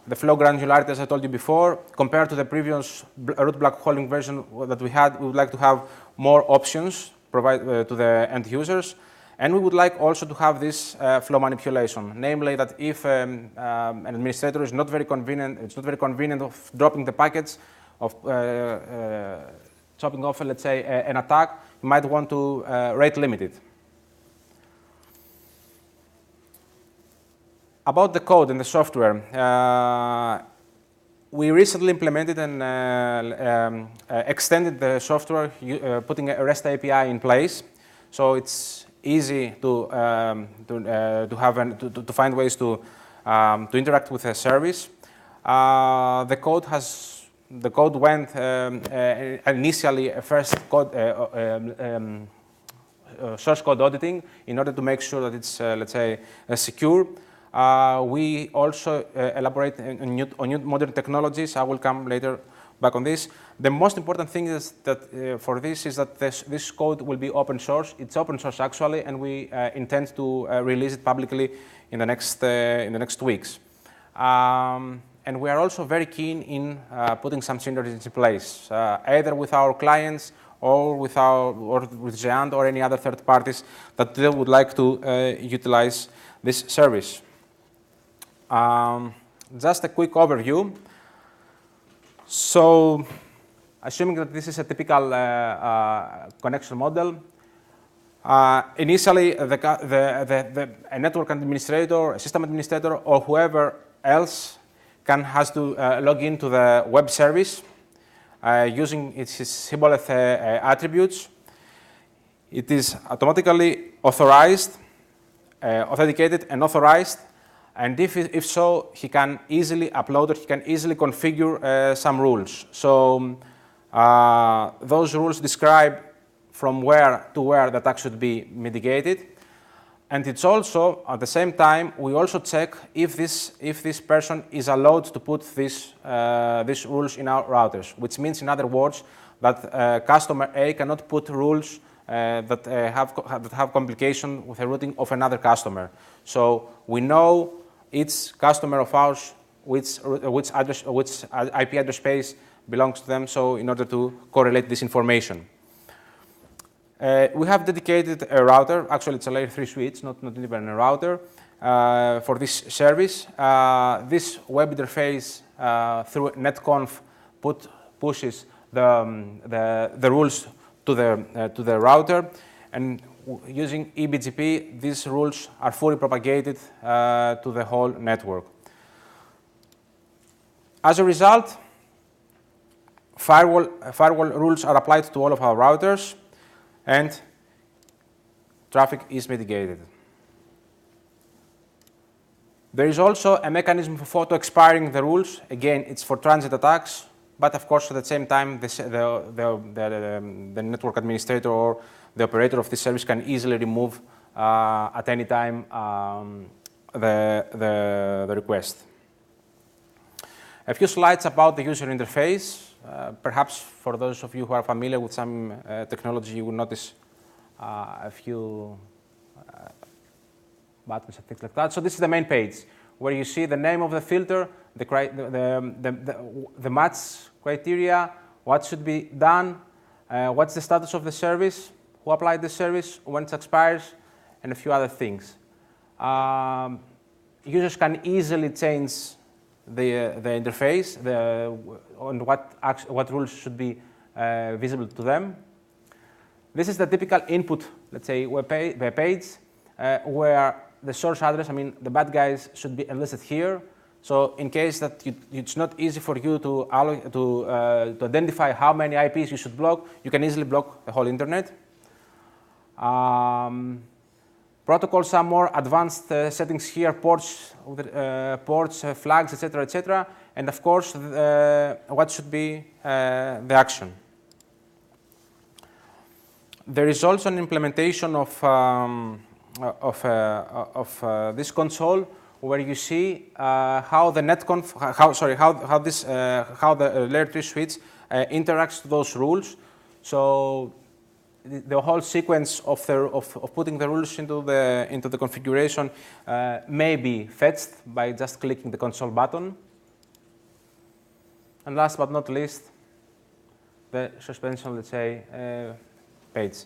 The flow granularity, as I told you before, compared to the previous root black holing version that we had, we would like to have more options provided to the end users. And we would like also to have this flow manipulation, namely that if an administrator is not very convenient, it's not very convenient of dropping the packets, of chopping off, let's say, an attack, you might want to rate limit it. About the code and the software, we recently implemented and extended the software, putting a REST API in place. So it's easy to find ways to interact with a service. The code went initially first source code auditing in order to make sure that it's let's say secure. We also elaborate on new modern technologies. I will come later back on this. The most important thing is that for this is that this code will be open source. It's open source actually, and we intend to release it publicly in the next weeks. And we are also very keen in putting some synergies in place, either with our clients or with Zeand or any other third parties that they would like to utilize this service. Just a quick overview. So, assuming that this is a typical connection model, initially a network administrator, a system administrator, or whoever else has to log into the web service using its Shibboleth attributes. It is automatically authorized, authenticated, and authorized. And if so, he can easily upload it, he can easily configure some rules. So those rules describe from where to where the attack should be mitigated. And it's also, at the same time, we also check if this person is allowed to put these rules in our routers, which means, in other words, that customer A cannot put rules that have complication with the routing of another customer. So we know each customer of ours which IP address space belongs to them, so in order to correlate this information. We have dedicated a router. Actually, it's a layer 3 switch, not even a router. for this service. This web interface through netconf pushes the rules to the router, and using eBGP, these rules are fully propagated to the whole network. As a result, firewall rules are applied to all of our routers, and traffic is mitigated. There is also a mechanism for auto-expiring the rules. Again, it's for transit attacks, but of course, at the same time, the network administrator or the operator of this service can easily remove at any time the request. A few slides about the user interface. Perhaps for those of you who are familiar with some technology, you will notice a few buttons and things like that. So this is the main page, where you see the name of the filter, the match criteria, what should be done, what's the status of the service, who applied the service, when it expires, and a few other things. Users can easily change the interface on what rules should be visible to them. This is the typical input, let's say, web page, where the source address, I mean, the bad guys should be enlisted here. So in case that it's not easy for you to identify how many IPs you should block, you can easily block the whole internet. Protocols are more advanced settings here, ports, flags, etc., etc. And of course, what should be the action. There is also an implementation of this console where you see how the netconf, how the layer 3 switch interacts to those rules. So the whole sequence of putting the rules into the configuration may be fetched by just clicking the console button. And last but not least, the suspension, let's say, page.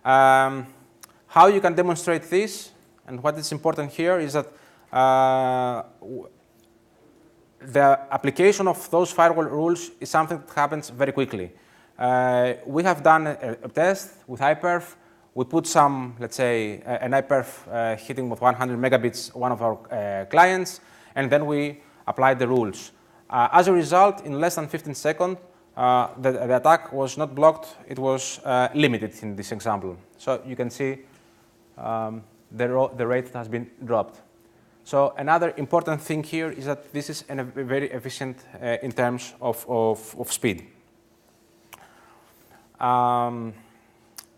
How you can demonstrate this, and what is important here is that the application of those firewall rules is something that happens very quickly. We have done a test with iPerf. We put some, let's say, an iPerf hitting with 100 megabits one of our clients, and then we applied the rules. As a result, in less than 15 seconds, the attack was not blocked, it was limited in this example. So you can see the rate has been dropped. So another important thing here is that this is very efficient in terms of speed. A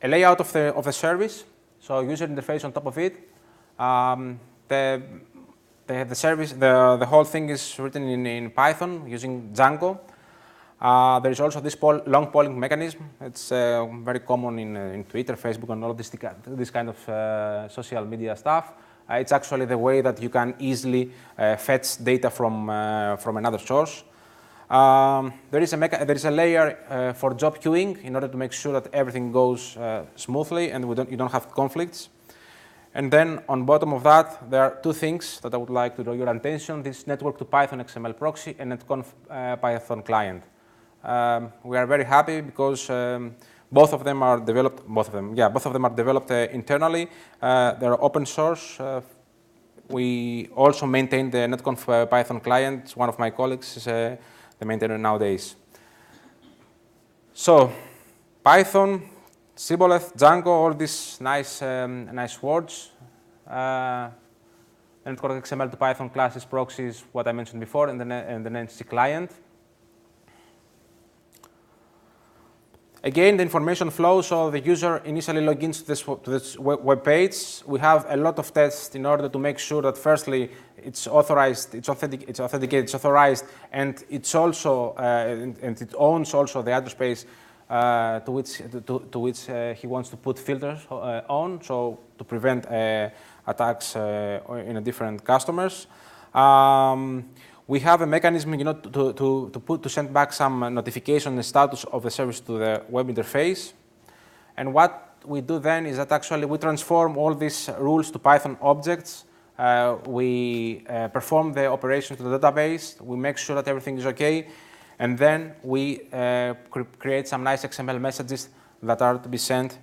layout of the service, so user interface on top of it. The service, the whole thing is written in Python using Django. There is also this long polling mechanism. It's very common in Twitter, Facebook, and all of this kind of social media stuff. It's actually the way that you can easily fetch data from another source. There is a layer for job queuing in order to make sure that everything goes smoothly and you don't have conflicts. And then on bottom of that, there are two things that I would like to draw your attention: this network to Python XML proxy and netconf Python client. We are very happy because both of them are developed. Both of them are developed internally. They are open source. We also maintain the netconf Python client. One of my colleagues is the maintainer nowadays. So, Python, Shibboleth, Django, all these nice words. Network XML to Python classes, proxies, what I mentioned before, and the NC client. Again, the information flow, so the user initially logins to this web page. We have a lot of tests in order to make sure that firstly it's authorized, it's authenticated, it's authorized, and it's also and it owns also the address space to which he wants to put filters on, so to prevent attacks in different customers. We have a mechanism, to send back some notification and status of the service to the web interface. And what we do then is that actually we transform all these rules to Python objects we perform the operation to the database, we make sure that everything is okay, and then we create some nice XML messages that are to be sent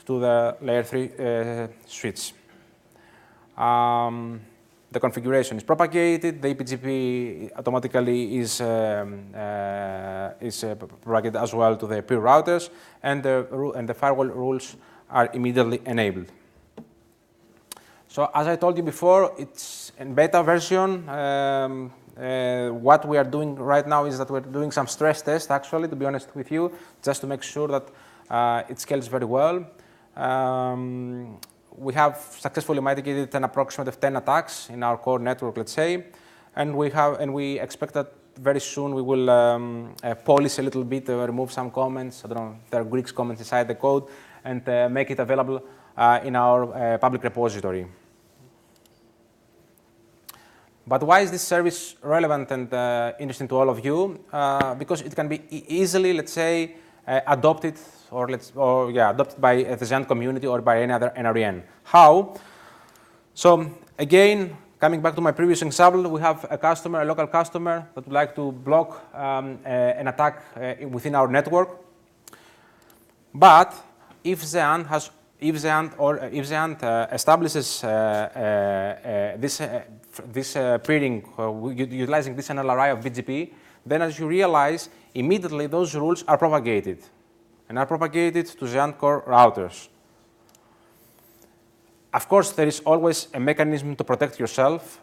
to the layer 3 switch. The configuration is propagated, the EPGP automatically is propagated as well to the peer routers, and the firewall rules are immediately enabled. So as I told you before, it's in beta version. What we are doing right now is that we're doing some stress tests, actually, to be honest with you, just to make sure that it scales very well. We have successfully mitigated an approximate of 10 attacks in our core network, let's say, and we expect that very soon we will polish a little bit, remove some comments. I don't know if there are Greek comments inside the code, and make it available in our public repository. But why is this service relevant and interesting to all of you? Because it can be easily, let's say, adopted adopted by the Xen community or by any other NREN. How? So again, coming back to my previous example, we have a customer, a local customer, that would like to block an attack within our network. But if Xen establishes this peering utilizing this NLRI of BGP, then as you realize, immediately those rules are propagated and are propagated to Xen core routers. Of course, there is always a mechanism to protect yourself.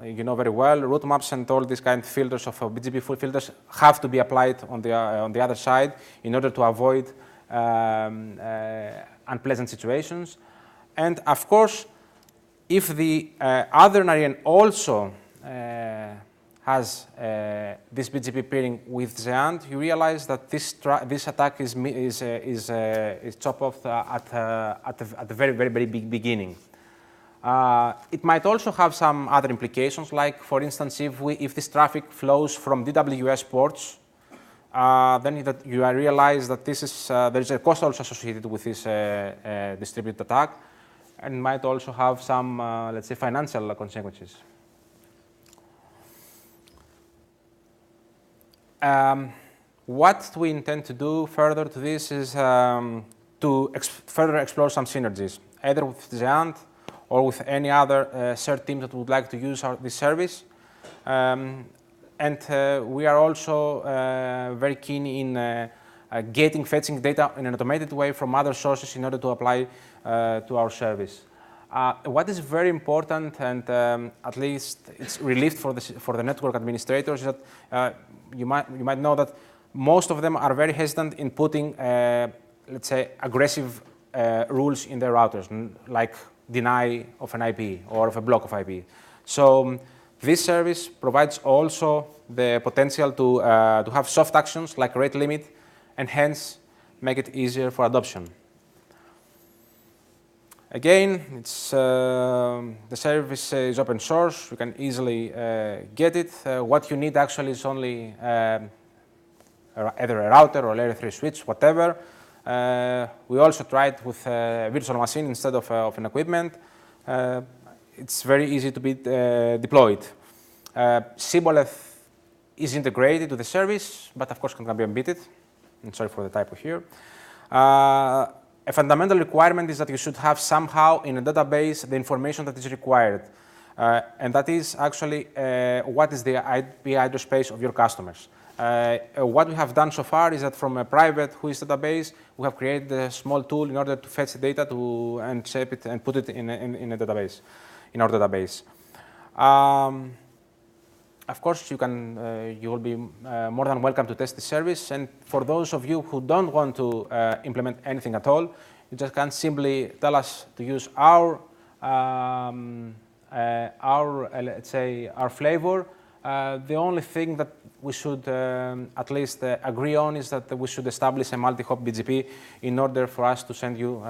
You know very well, route maps and all these kind of filters of BGP full filters have to be applied on the other side in order to avoid unpleasant situations. And of course, if the other NREN also has this BGP peering with Xen, you realize that this attack is chopped off at the very, very, very big beginning. It might also have some other implications, like, for instance, if this traffic flows from DWS ports, then you realize that there is a cost also associated with this distributed attack, and might also have some, let's say, financial consequences. What we intend to do further to this is to further explore some synergies, either with Xen or with any other shared team that would like to use this service. And we are also very keen in fetching data in an automated way from other sources in order to apply to our service. What is very important, and at least it's relief for the network administrators, is that you might know that most of them are very hesitant in putting, let's say, aggressive rules in their routers, like deny of an IP or of a block of IP. So this service provides also the potential to have soft actions like rate limit, and hence make it easier for adoption. Again, the service is open source. You can easily get it. What you need actually is only either a router or layer 3 switch, whatever. We also tried with a virtual machine instead of an equipment. It's very easy to be deployed. Shibboleth is integrated to the service, but of course can be embedded. I'm sorry for the typo here. A fundamental requirement is that you should have somehow in a database the information that is required. And that is actually what is the IP address space of your customers. What we have done so far is that from a private WHOIS database, we have created a small tool in order to fetch the data and shape it and put it in a database, in our database. Of course, you will be more than welcome to test the service. And for those of you who don't want to implement anything at all, you just can simply tell us to use our let's say, our flavor. The only thing that we should at least agree on is that we should establish a multi-hop BGP in order for us to send you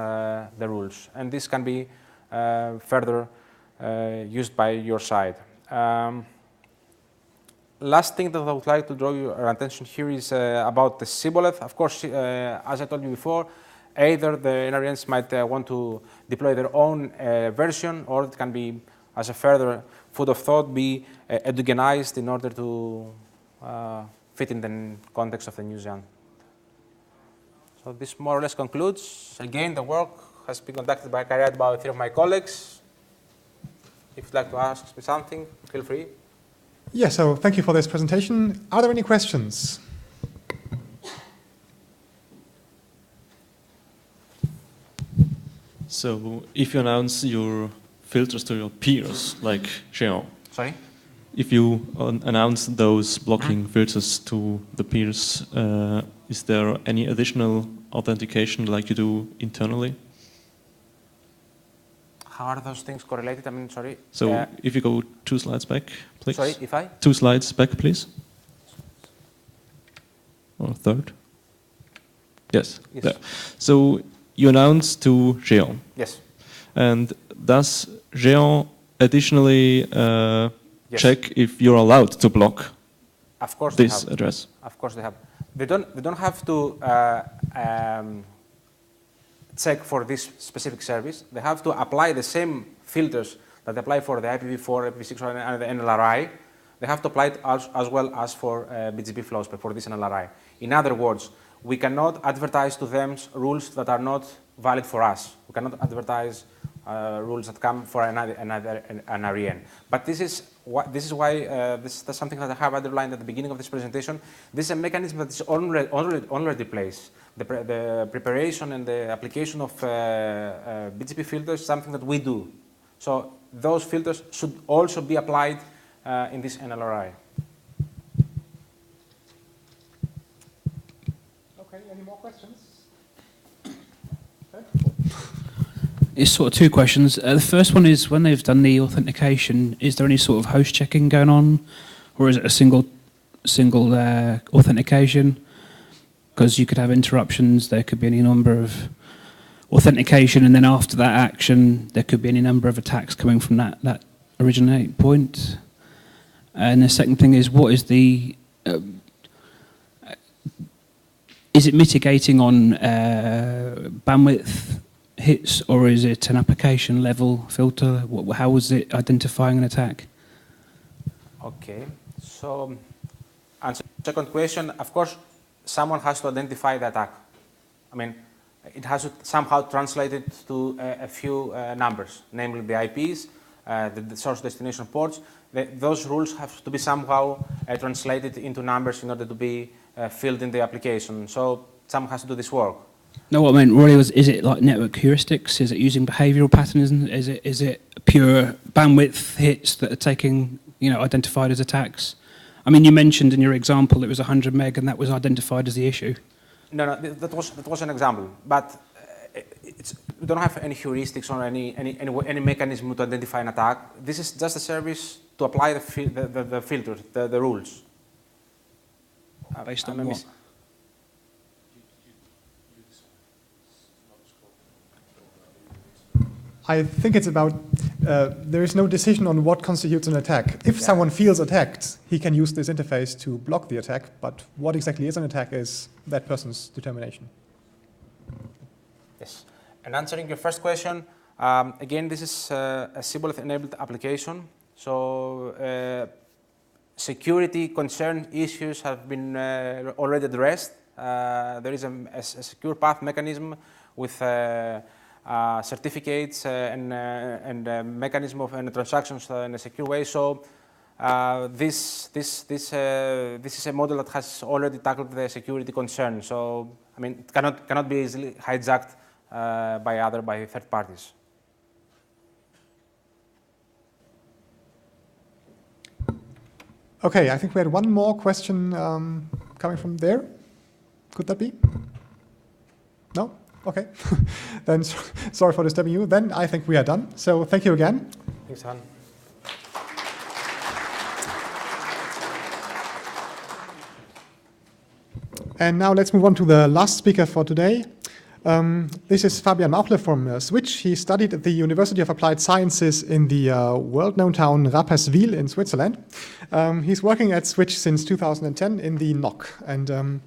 the rules. And this can be further used by your side. Last thing that I would like to draw your attention here is about the shibboleth. Of course, as I told you before, either the NRENs might want to deploy their own version, or it can be as a further food of thought, be edugenized in order to fit in the context of the new Zen. So this more or less concludes. Again, the work has been conducted by carried by 3 of my colleagues. If you'd like to ask me something, feel free. Yeah, so thank you for this presentation. Are there any questions? So if you announce your filters to your peers, like Jean, Sorry? if you announce those blocking filters to the peers, is there any additional authentication like you do internally? How are those things correlated? I mean, sorry. So if you go 2 slides back, please. Sorry, if I? 2 slides back, please. Or third. Yes. Yes. There. So you announce to Jean. Yes. And does Jean additionally Yes. check if you're allowed to block Of course this they have. address? Of course they have. They don't have to check for this specific service. They have to apply the same filters that apply for the IPv4, IPv6, and the NLRI. They have to apply it as well as for BGP flow spec for this NLRI. In other words, we cannot advertise to them rules that are not valid for us. We cannot advertise rules that come for an REN. But this is why that's something that I have underlined at the beginning of this presentation. This is a mechanism that is already placed. The preparation and the application of BGP filters is something that we do. So those filters should also be applied in this NLRI. Okay, any more questions? It's sort of 2 questions. The first one is, when they've done the authentication, is there any sort of host checking going on, or is it a single authentication? Because you could have interruptions, there could be any number of authentication, and then after that action, there could be any number of attacks coming from that originate point. And the second thing is, what is the is it mitigating on bandwidth hits, or is it an application level filter? How is it identifying an attack? Okay, so answer the second question, of course, someone has to identify the attack. I mean, it has to somehow translate it to a few numbers, namely the IPs, the source destination ports. Those rules have to be somehow translated into numbers in order to be filled in the application. So someone has to do this work. No, what I meant really was, is it like network heuristics? Is it using behavioural patterns? Is it pure bandwidth hits that are taking, identified as attacks? I mean, you mentioned in your example it was 100 meg and that was identified as the issue. No, that was an example, but we don't have any heuristics or any mechanism to identify an attack. This is just a service to apply the filters, the rules. Based on what? I think it's about, there is no decision on what constitutes an attack. If someone feels attacked, he can use this interface to block the attack, but what exactly is an attack is that person's determination. Yes. And answering your first question, again, this is a Shibboleth-enabled application. So security concern issues have been already addressed. There is a secure path mechanism with certificates and mechanism of transactions in a secure way. So this is a model that has already tackled the security concern. So I mean, it cannot be easily hijacked by third parties. Okay, I think we had one more question coming from there. Could that be? No? Okay. Then sorry for disturbing you. Then I think we are done. So thank you again. Thanks, Han. And now let's move on to the last speaker for today. This is Fabian Mauchle from Switch. He studied at the University of Applied Sciences in the world-known town Rapperswil in Switzerland. He's working at Switch since 2010 in the NOC. And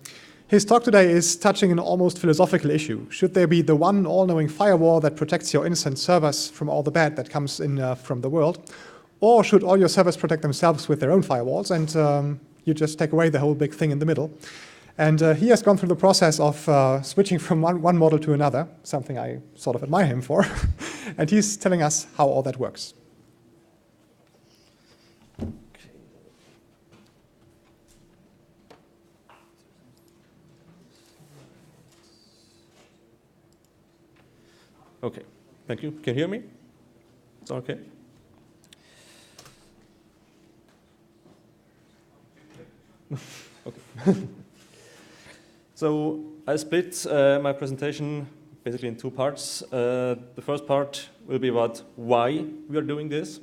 His talk today is touching an almost philosophical issue. Should there be the one all-knowing firewall that protects your innocent servers from all the bad that comes in from the world? Or should all your servers protect themselves with their own firewalls and you just take away the whole big thing in the middle? And he has gone through the process of switching from one model to another, something I sort of admire him for. And he's telling us how all that works. Okay, thank you. Can you hear me? It's okay. Okay. So I split my presentation basically in two parts. The first part will be about why we are doing this,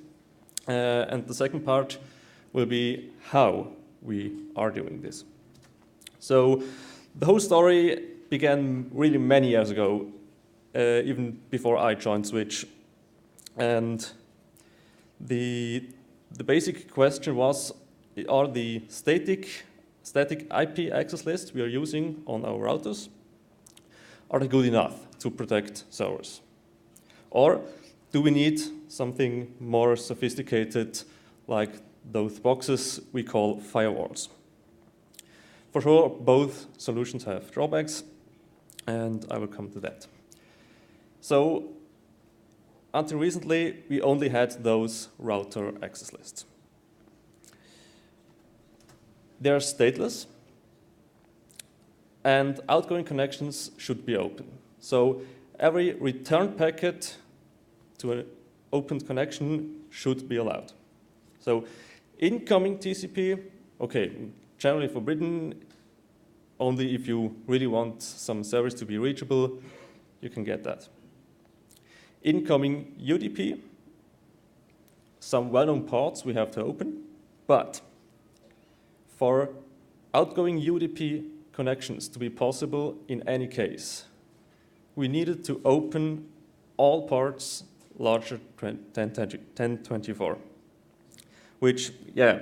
and the second part will be how we are doing this. So the whole story began really many years ago, even before I joined Switch, and the basic question was: are the static IP access lists we are using on our routers, are they good enough to protect servers? Or do we need something more sophisticated, like those boxes we call firewalls? For sure, both solutions have drawbacks, and I will come to that. So, until recently, we only had those router access lists. They are stateless, and outgoing connections should be open. So every return packet to an open connection should be allowed. So incoming TCP, okay, generally forbidden. Only if you really want some service to be reachable, you can get that. Incoming UDP, some well-known ports we have to open, but for outgoing UDP connections to be possible in any case, we needed to open all ports larger than 1024, which, yeah,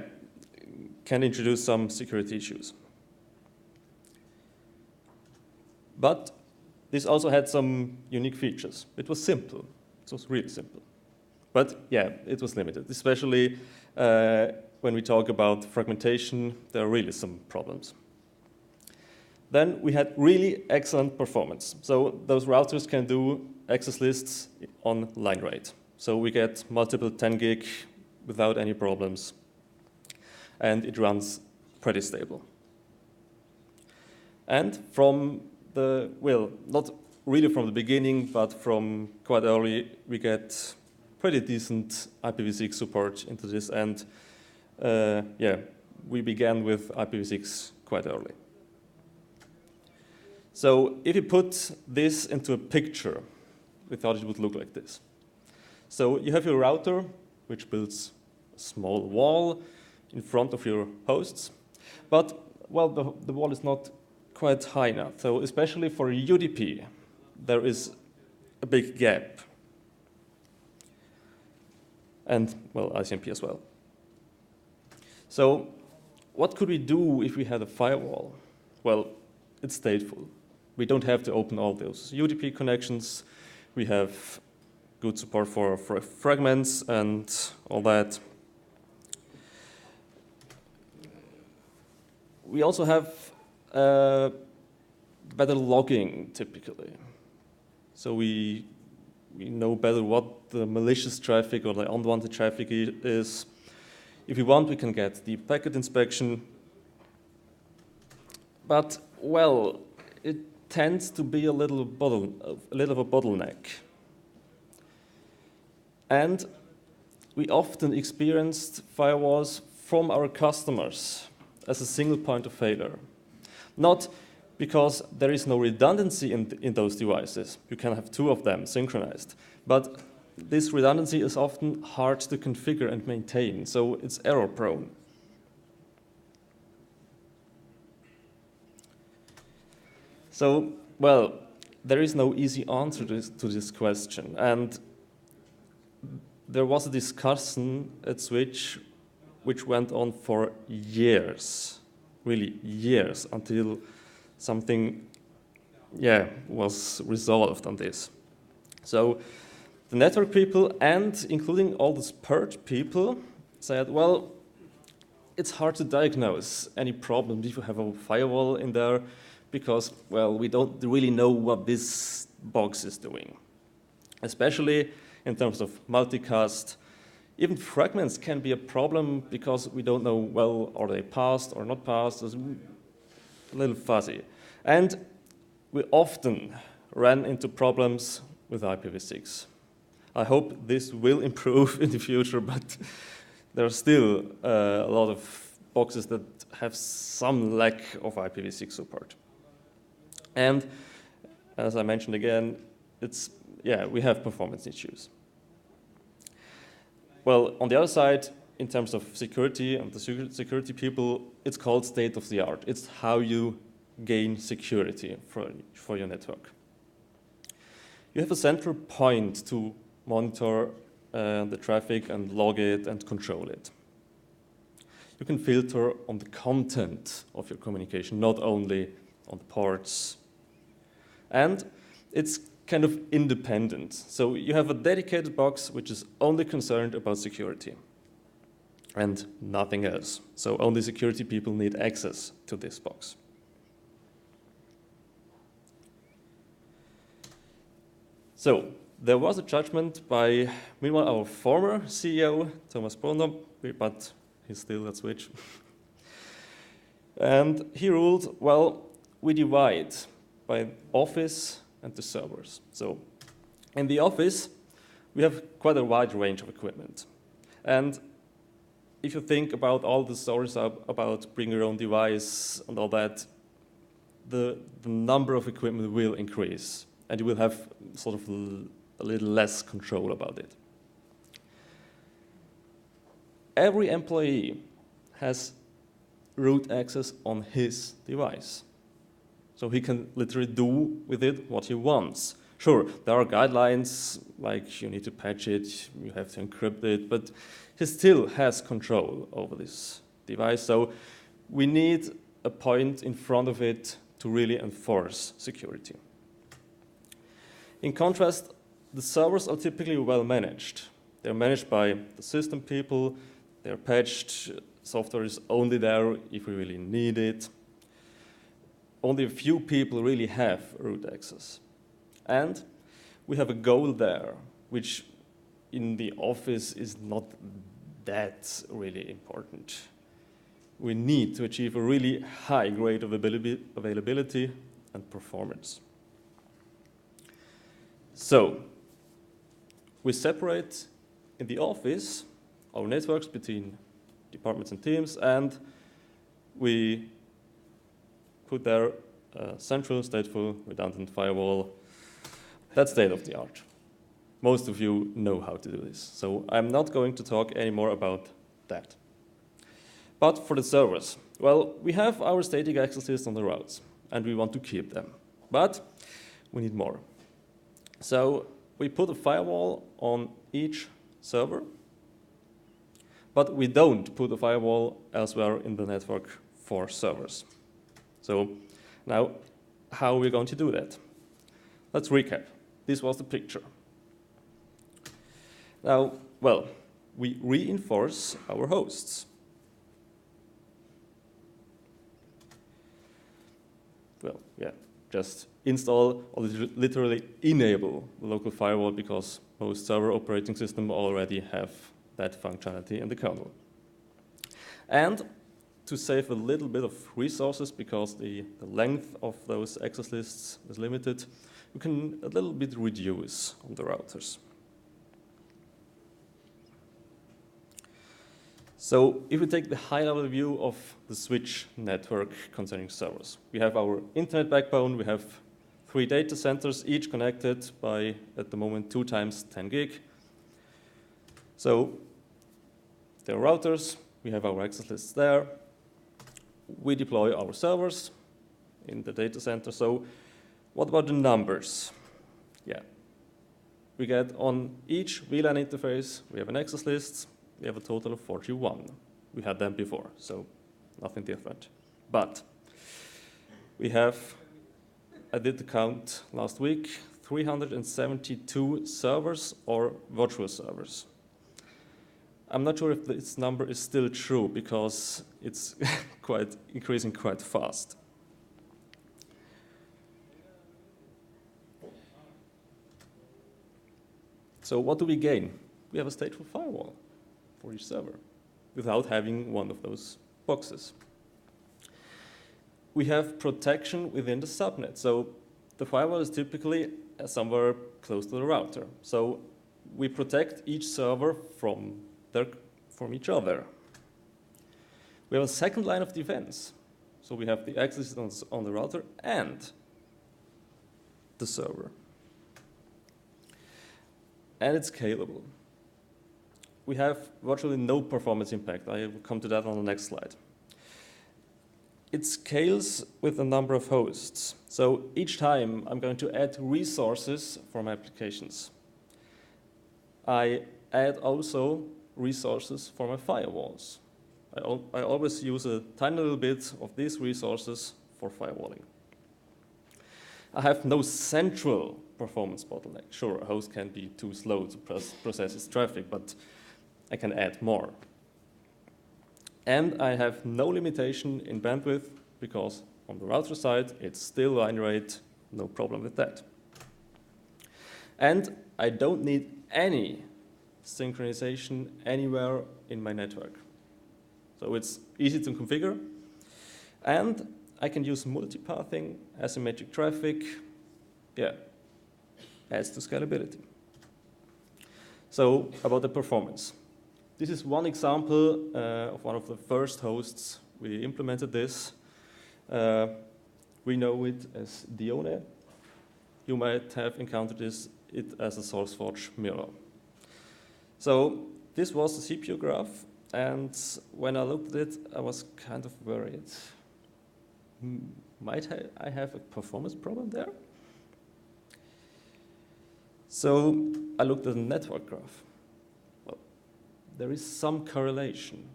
can introduce some security issues. But this also had some unique features. It was simple. It was really simple. But yeah, it was limited, especially when we talk about fragmentation, there are really some problems. Then we had really excellent performance. So those routers can do access lists on line rate. So we get multiple 10 gig without any problems. And it runs pretty stable. And from the, well, not really from the beginning, but from quite early, we get pretty decent IPv6 support into this. And yeah, we began with IPv6 quite early. So if you put this into a picture, we thought it would look like this. So you have your router, which builds a small wall in front of your hosts. But, well, the wall is not quite high enough. So especially for UDP, there is a big gap. And, well, ICMP as well. So what could we do if we had a firewall? Well, it's stateful. We don't have to open all those UDP connections. We have good support for fragments and all that. We also have better logging, typically. So we know better what the malicious traffic or the unwanted traffic is. If we want, we can get the packet inspection. But, well, it tends to be a little of a bottleneck. And we often experienced firewalls from our customers as a single point of failure. Not because there is no redundancy in those devices. You can have two of them synchronized. But this redundancy is often hard to configure and maintain, so it's error prone. So, well, there is no easy answer to this question. And there was a discussion at Switch which went on for years, really years, until something, was resolved on this. So the network people, and including all the support people, said, well, it's hard to diagnose any problem if you have a firewall in there, because, well, we don't really know what this box is doing. Especially in terms of multicast, even fragments can be a problem because we don't know, well, are they passed or not passed? It's a little fuzzy. And we often ran into problems with IPv6. I hope this will improve in the future, but there are still a lot of boxes that have some lack of IPv6 support. And as I mentioned again, we have performance issues. Well, on the other side, in terms of security and the security people, it's called state of the art. It's how you gain security for your network. You have a central point to monitor the traffic and log it and control it. You can filter on the content of your communication, not only on the ports. And it's kind of independent. So you have a dedicated box which is only concerned about security and nothing else. So only security people need access to this box. So there was a judgment by, meanwhile, our former CEO, Thomas Brunner, but he's still at Switch. And he ruled, well, we divide by office and the servers. So in the office, we have quite a wide range of equipment. And if you think about all the stories about bring your own device and all that, the number of equipment will increase, and you will have sort of a little less control about it. Every employee has root access on his device. So he can literally do with it what he wants. Sure, there are guidelines, like you need to patch it, you have to encrypt it, but he still has control over this device. So we need a point in front of it to really enforce security. In contrast, the servers are typically well managed. They're managed by the system people, they're patched, software is only there if we really need it. Only a few people really have root access. And we have a goal there, which in the office is not that really important. We need to achieve a really high grade of availability and performance. So we separate in the office our networks between departments and teams, and we put there a central, stateful, redundant firewall. That's state of the art. Most of you know how to do this, so I'm not going to talk anymore about that. But for the servers, well, we have our static access list on the routes, and we want to keep them. But we need more. So we put a firewall on each server, but we don't put a firewall elsewhere in the network for servers. So now, how are we going to do that? Let's recap. This was the picture. Now, well, we reinforce our hosts. Well, yeah, just install or literally enable the local firewall because most server operating systems already have that functionality in the kernel. And to save a little bit of resources because the length of those access lists is limited, you can a little bit reduce on the routers. So if we take the high-level view of the switch network concerning servers, we have our internet backbone, we have 3 data centers, each connected by, at the moment, 2 times 10 gig. So there are routers, we have our access lists there. We deploy our servers in the data center. So what about the numbers? Yeah. We get on each VLAN interface, we have an access list, we have a total of 41. We had them before, so nothing different. But we have, I did the count last week, 372 servers or virtual servers. I'm not sure if this number is still true because it's increasing quite fast. So what do we gain? We have a stateful firewall for each server without having one of those boxes. We have protection within the subnet. So the firewall is typically somewhere close to the router. So we protect each server from each other. We have a second line of defense. So we have the access on the router and the server. And it's scalable. We have virtually no performance impact. I will come to that on the next slide. It scales with the number of hosts. So each time I'm going to add resources for my applications. I add also resources for my firewalls. I always use a tiny little bit of these resources for firewalling. I have no central performance bottleneck. Sure, a host can be too slow to process its traffic, but I can add more. And I have no limitation in bandwidth because on the router side, it's still line rate, no problem with that. And I don't need any synchronization anywhere in my network. So it's easy to configure. And I can use multipathing, asymmetric traffic. Yeah, adds to scalability. So about the performance. This is one example of one of the first hosts. We implemented this. We know it as Dione. You might have encountered it as a SourceForge mirror. So this was the CPU graph, and when I looked at it, I was kind of worried. Might I have a performance problem there? So I looked at the network graph. Well, there is some correlation.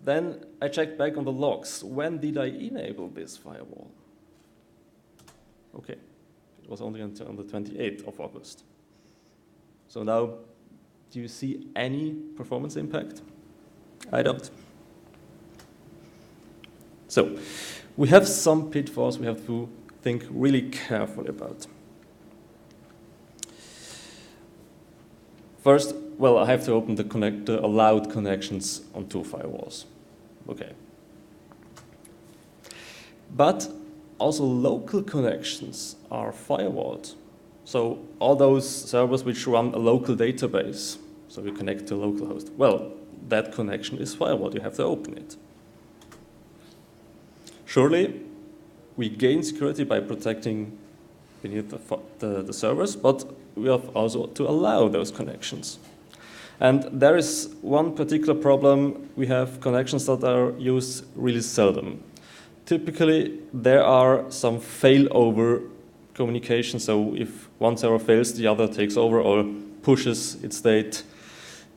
Then I checked back on the logs. When did I enable this firewall? Okay, it was only until on the 28th of August. So now, do you see any performance impact? I don't. So we have some pitfalls we have to think really carefully about. First, well, I have to open the allowed connections on two firewalls. Okay. But also local connections are firewalled. So all those servers which run a local database, so you connect to a local host, well, that connection is firewalled. You have to open it. Surely, we gain security by protecting beneath the servers, but we have also to allow those connections. And there is one particular problem. We have connections that are used really seldom. Typically, there are some failover communication. So if one server fails, the other takes over or pushes its state.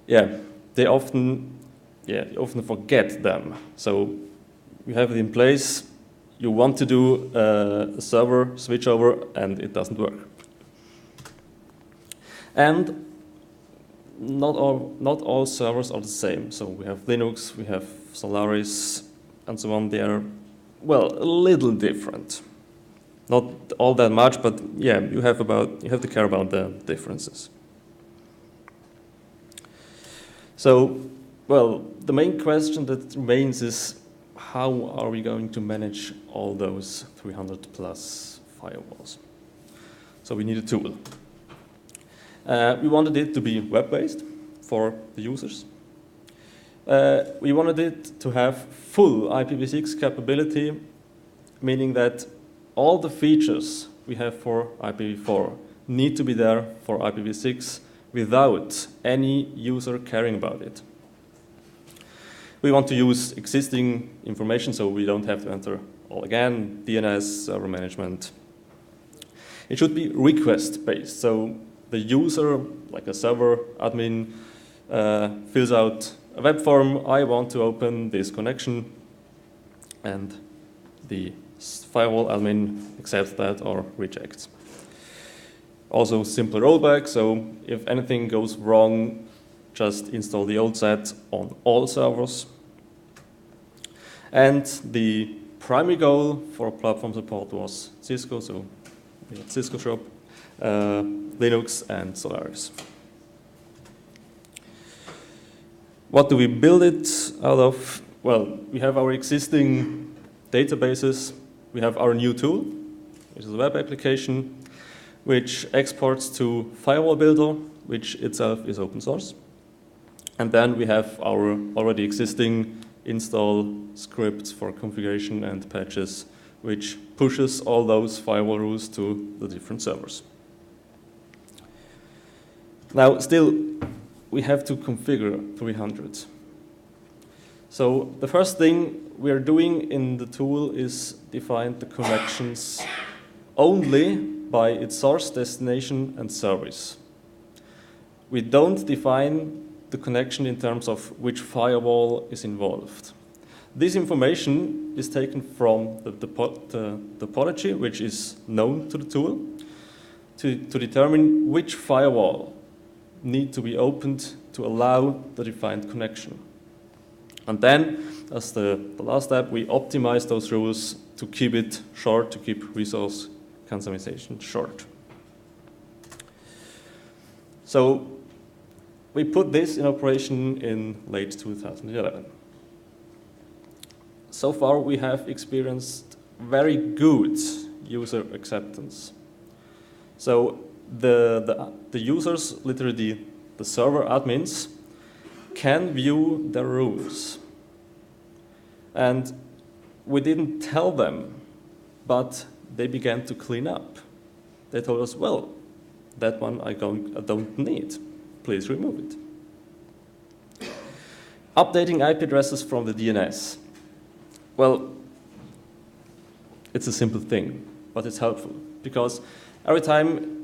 Yeah, they often forget them. So you have it in place. You want to do a server switchover, and it doesn't work. And not all servers are the same. So we have Linux, we have Solaris, and so on. They are, well, a little different. Not all that much, but yeah, you have to care about the differences. So, well, the main question that remains is, how are we going to manage all those 300 plus firewalls? So we need a tool. We wanted it to be web-based for the users. We wanted it to have full IPv6 capability, meaning that all the features we have for IPv4 need to be there for IPv6 without any user caring about it. We want to use existing information so we don't have to enter all again, DNS, server management. It should be request-based, so the user, like a server admin, fills out a web form. I want to open this connection, and the firewall admin accepts that or rejects. Also simple rollback, so if anything goes wrong, just install the old set on all servers. And the primary goal for platform support was Cisco, so we had Cisco shop, Linux, and Solaris. What do we build it out of? Well, we have our existing databases. We have our new tool, which is a web application, which exports to Firewall Builder, which itself is open source. And then we have our already existing install scripts for configuration and patches, which pushes all those firewall rules to the different servers. Now, still, we have to configure 300. So the first thing we are doing in the tool is define the connections only by its source, destination, and service. We don't define the connection in terms of which firewall is involved. This information is taken from the topology, which is known to the tool, to determine which firewall need to be opened to allow the defined connection. And then, as the last step, we optimize those rules to keep it short, to keep resource customization short. So we put this in operation in late 2011. So far, we have experienced very good user acceptance. So the users, literally the server admins, can view their rules. And we didn't tell them, but they began to clean up. They told us, well, that one I don't need. Please remove it. Updating IP addresses from the DNS. Well, it's a simple thing, but it's helpful, because every time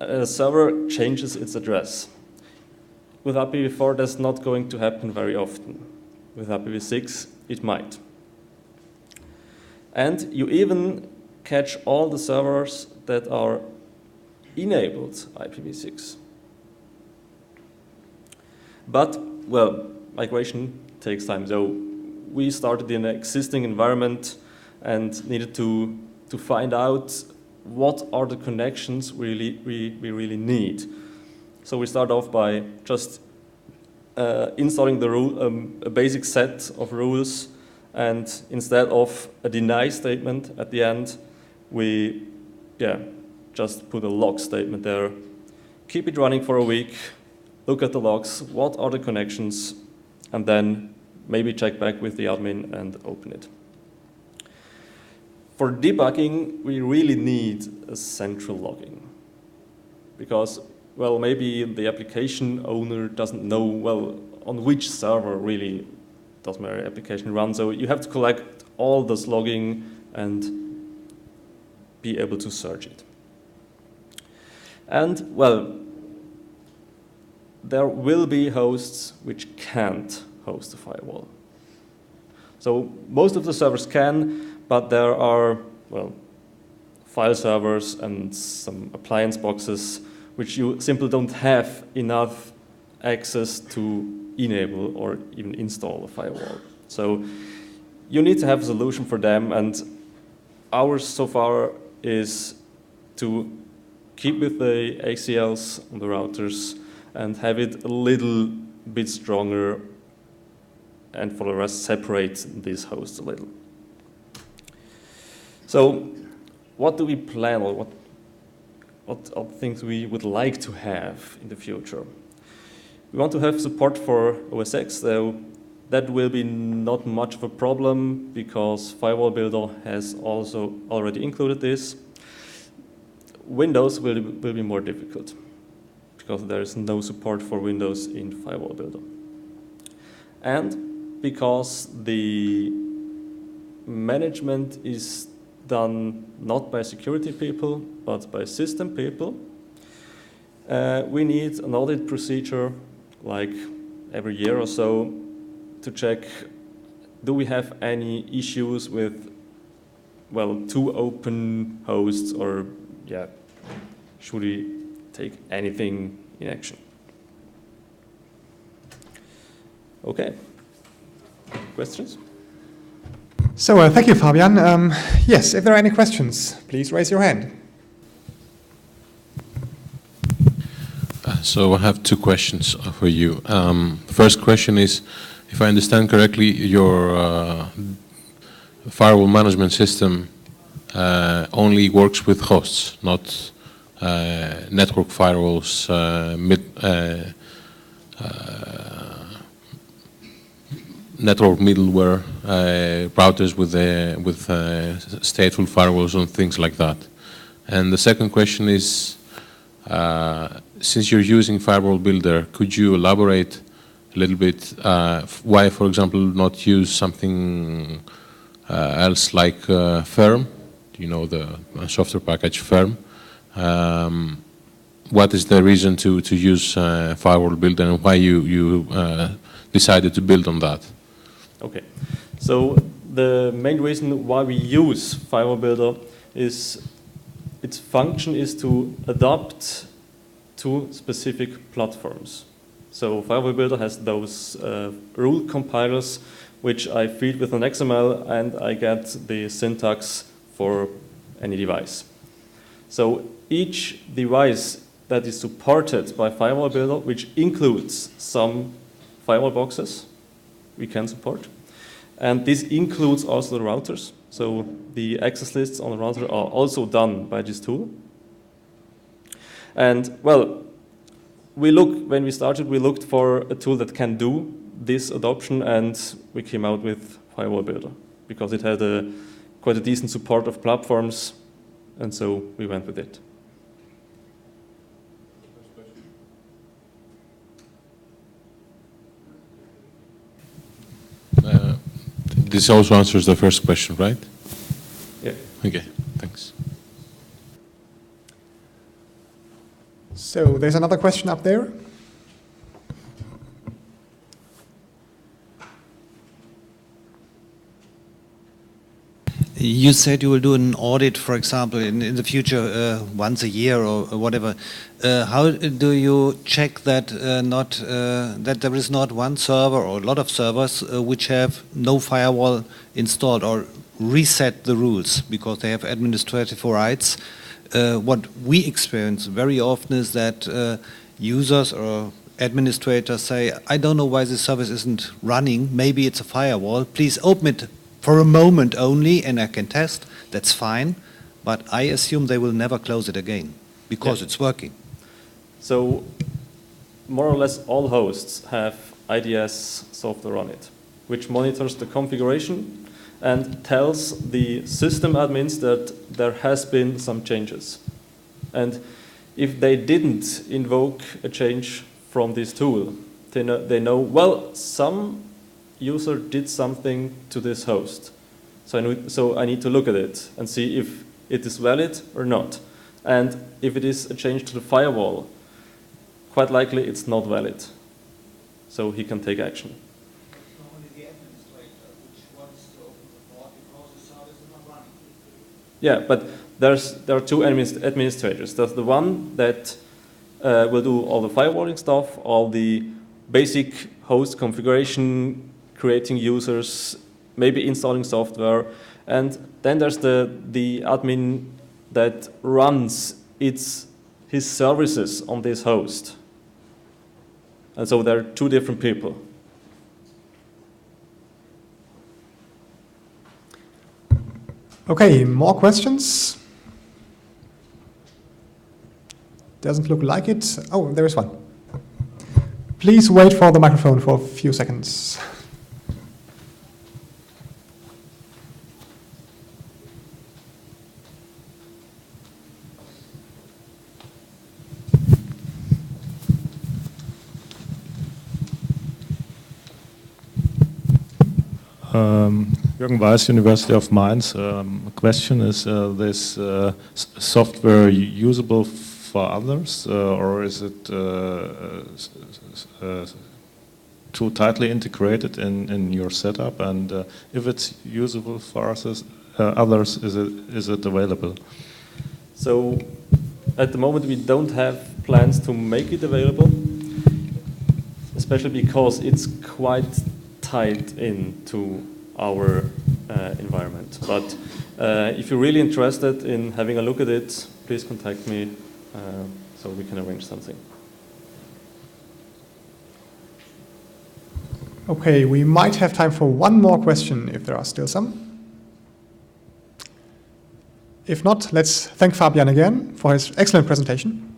a server changes its address, with IPv4 that's not going to happen very often. With IPv6, it might. And you even catch all the servers that are enabled IPv6. But, well, migration takes time. So we started in an existing environment and needed to find out what are the connections we really need. So we start off by just installing the a basic set of rules, and instead of a deny statement at the end, we just put a log statement there. Keep it running for a week, look at the logs, what are the connections, and then maybe check back with the admin and open it. For debugging, we really need a central logging, because, well, maybe the application owner doesn't know, well, on which server really does my application run. So you have to collect all this logging and be able to search it. And, well, there will be hosts which can't host a firewall. So most of the servers can, but there are, well, file servers and some appliance boxes which you simply don't have enough access to enable or even install a firewall. So you need to have a solution for them, and ours so far is to keep with the ACLs on the routers and have it a little bit stronger, and for the rest separate these hosts a little. So what do we plan, or what are things we would like to have in the future? We want to have support for OS X, though that will be not much of a problem because Firewall Builder has also already included this. Windows will be more difficult because there is no support for Windows in Firewall Builder. And because the management is done not by security people, but by system people, we need an audit procedure, like every year or so, to check, do we have any issues with well, two open hosts, or yeah, should we take anything in action? Okay. Questions? So thank you, Fabian. Yes, if there are any questions, please raise your hand. So I have two questions for you. First question is, if I understand correctly, your firewall management system only works with hosts, not network firewalls, network middleware, routers with stateful firewalls and things like that. And the second question is, since you're using Firewall Builder, could you elaborate a little bit why, for example, not use something else like Firm, you know, the software package Firm? What is the reason to use Firewall Builder, and why you decided to build on that? Okay, so the main reason why we use Firewall Builder is its function is to adapt to specific platforms. So Firewall Builder has those rule compilers which I feed with an XML, and I get the syntax for any device. So each device that is supported by Firewall Builder, which includes some firewall boxes we can support, and this includes also the routers. So the access lists on the router are also done by this tool. And well, when we started, we looked for a tool that can do this adoption, and we came out with Firewall Builder because it had quite a decent support of platforms, and so we went with it. This also answers the first question, right? Yeah. Okay, thanks. So there's another question up there. You said you will do an audit, for example, in the future once a year or whatever. How do you check that that there is not one server or a lot of servers which have no firewall installed, or reset the rules because they have administrative rights? What we experience very often is that users or administrators say, I don't know why this service isn't running, maybe it's a firewall, please open it for a moment only and I can test, that's fine, but I assume they will never close it again because it's working. So more or less all hosts have IDS software on it, which monitors the configuration and tells the system admins that there has been some changes. And if they didn't invoke a change from this tool, they know, well, some user did something to this host. So I need to look at it and see if it is valid or not. And if it is a change to the firewall, quite likely it's not valid. So he can take action. Only the administrator which wants to open the port because the service is not running. Yeah, but there are two administrators. There's the one that will do all the firewalling stuff, all the basic host configuration, creating users, maybe installing software, and then there's the admin that runs his services on this host. And so there are two different people. Okay, more questions? Doesn't look like it. Oh, there is one. Please wait for the microphone for a few seconds. Jürgen Weiß, University of Mainz. Question is this software usable for others, or is it too tightly integrated in your setup? And if it's usable for others, others is it available? So at the moment we don't have plans to make it available, especially because it's quite tied into our environment. But if you're really interested in having a look at it, please contact me so we can arrange something. Okay, we might have time for one more question if there are still some. If not, let's thank Fabian again for his excellent presentation.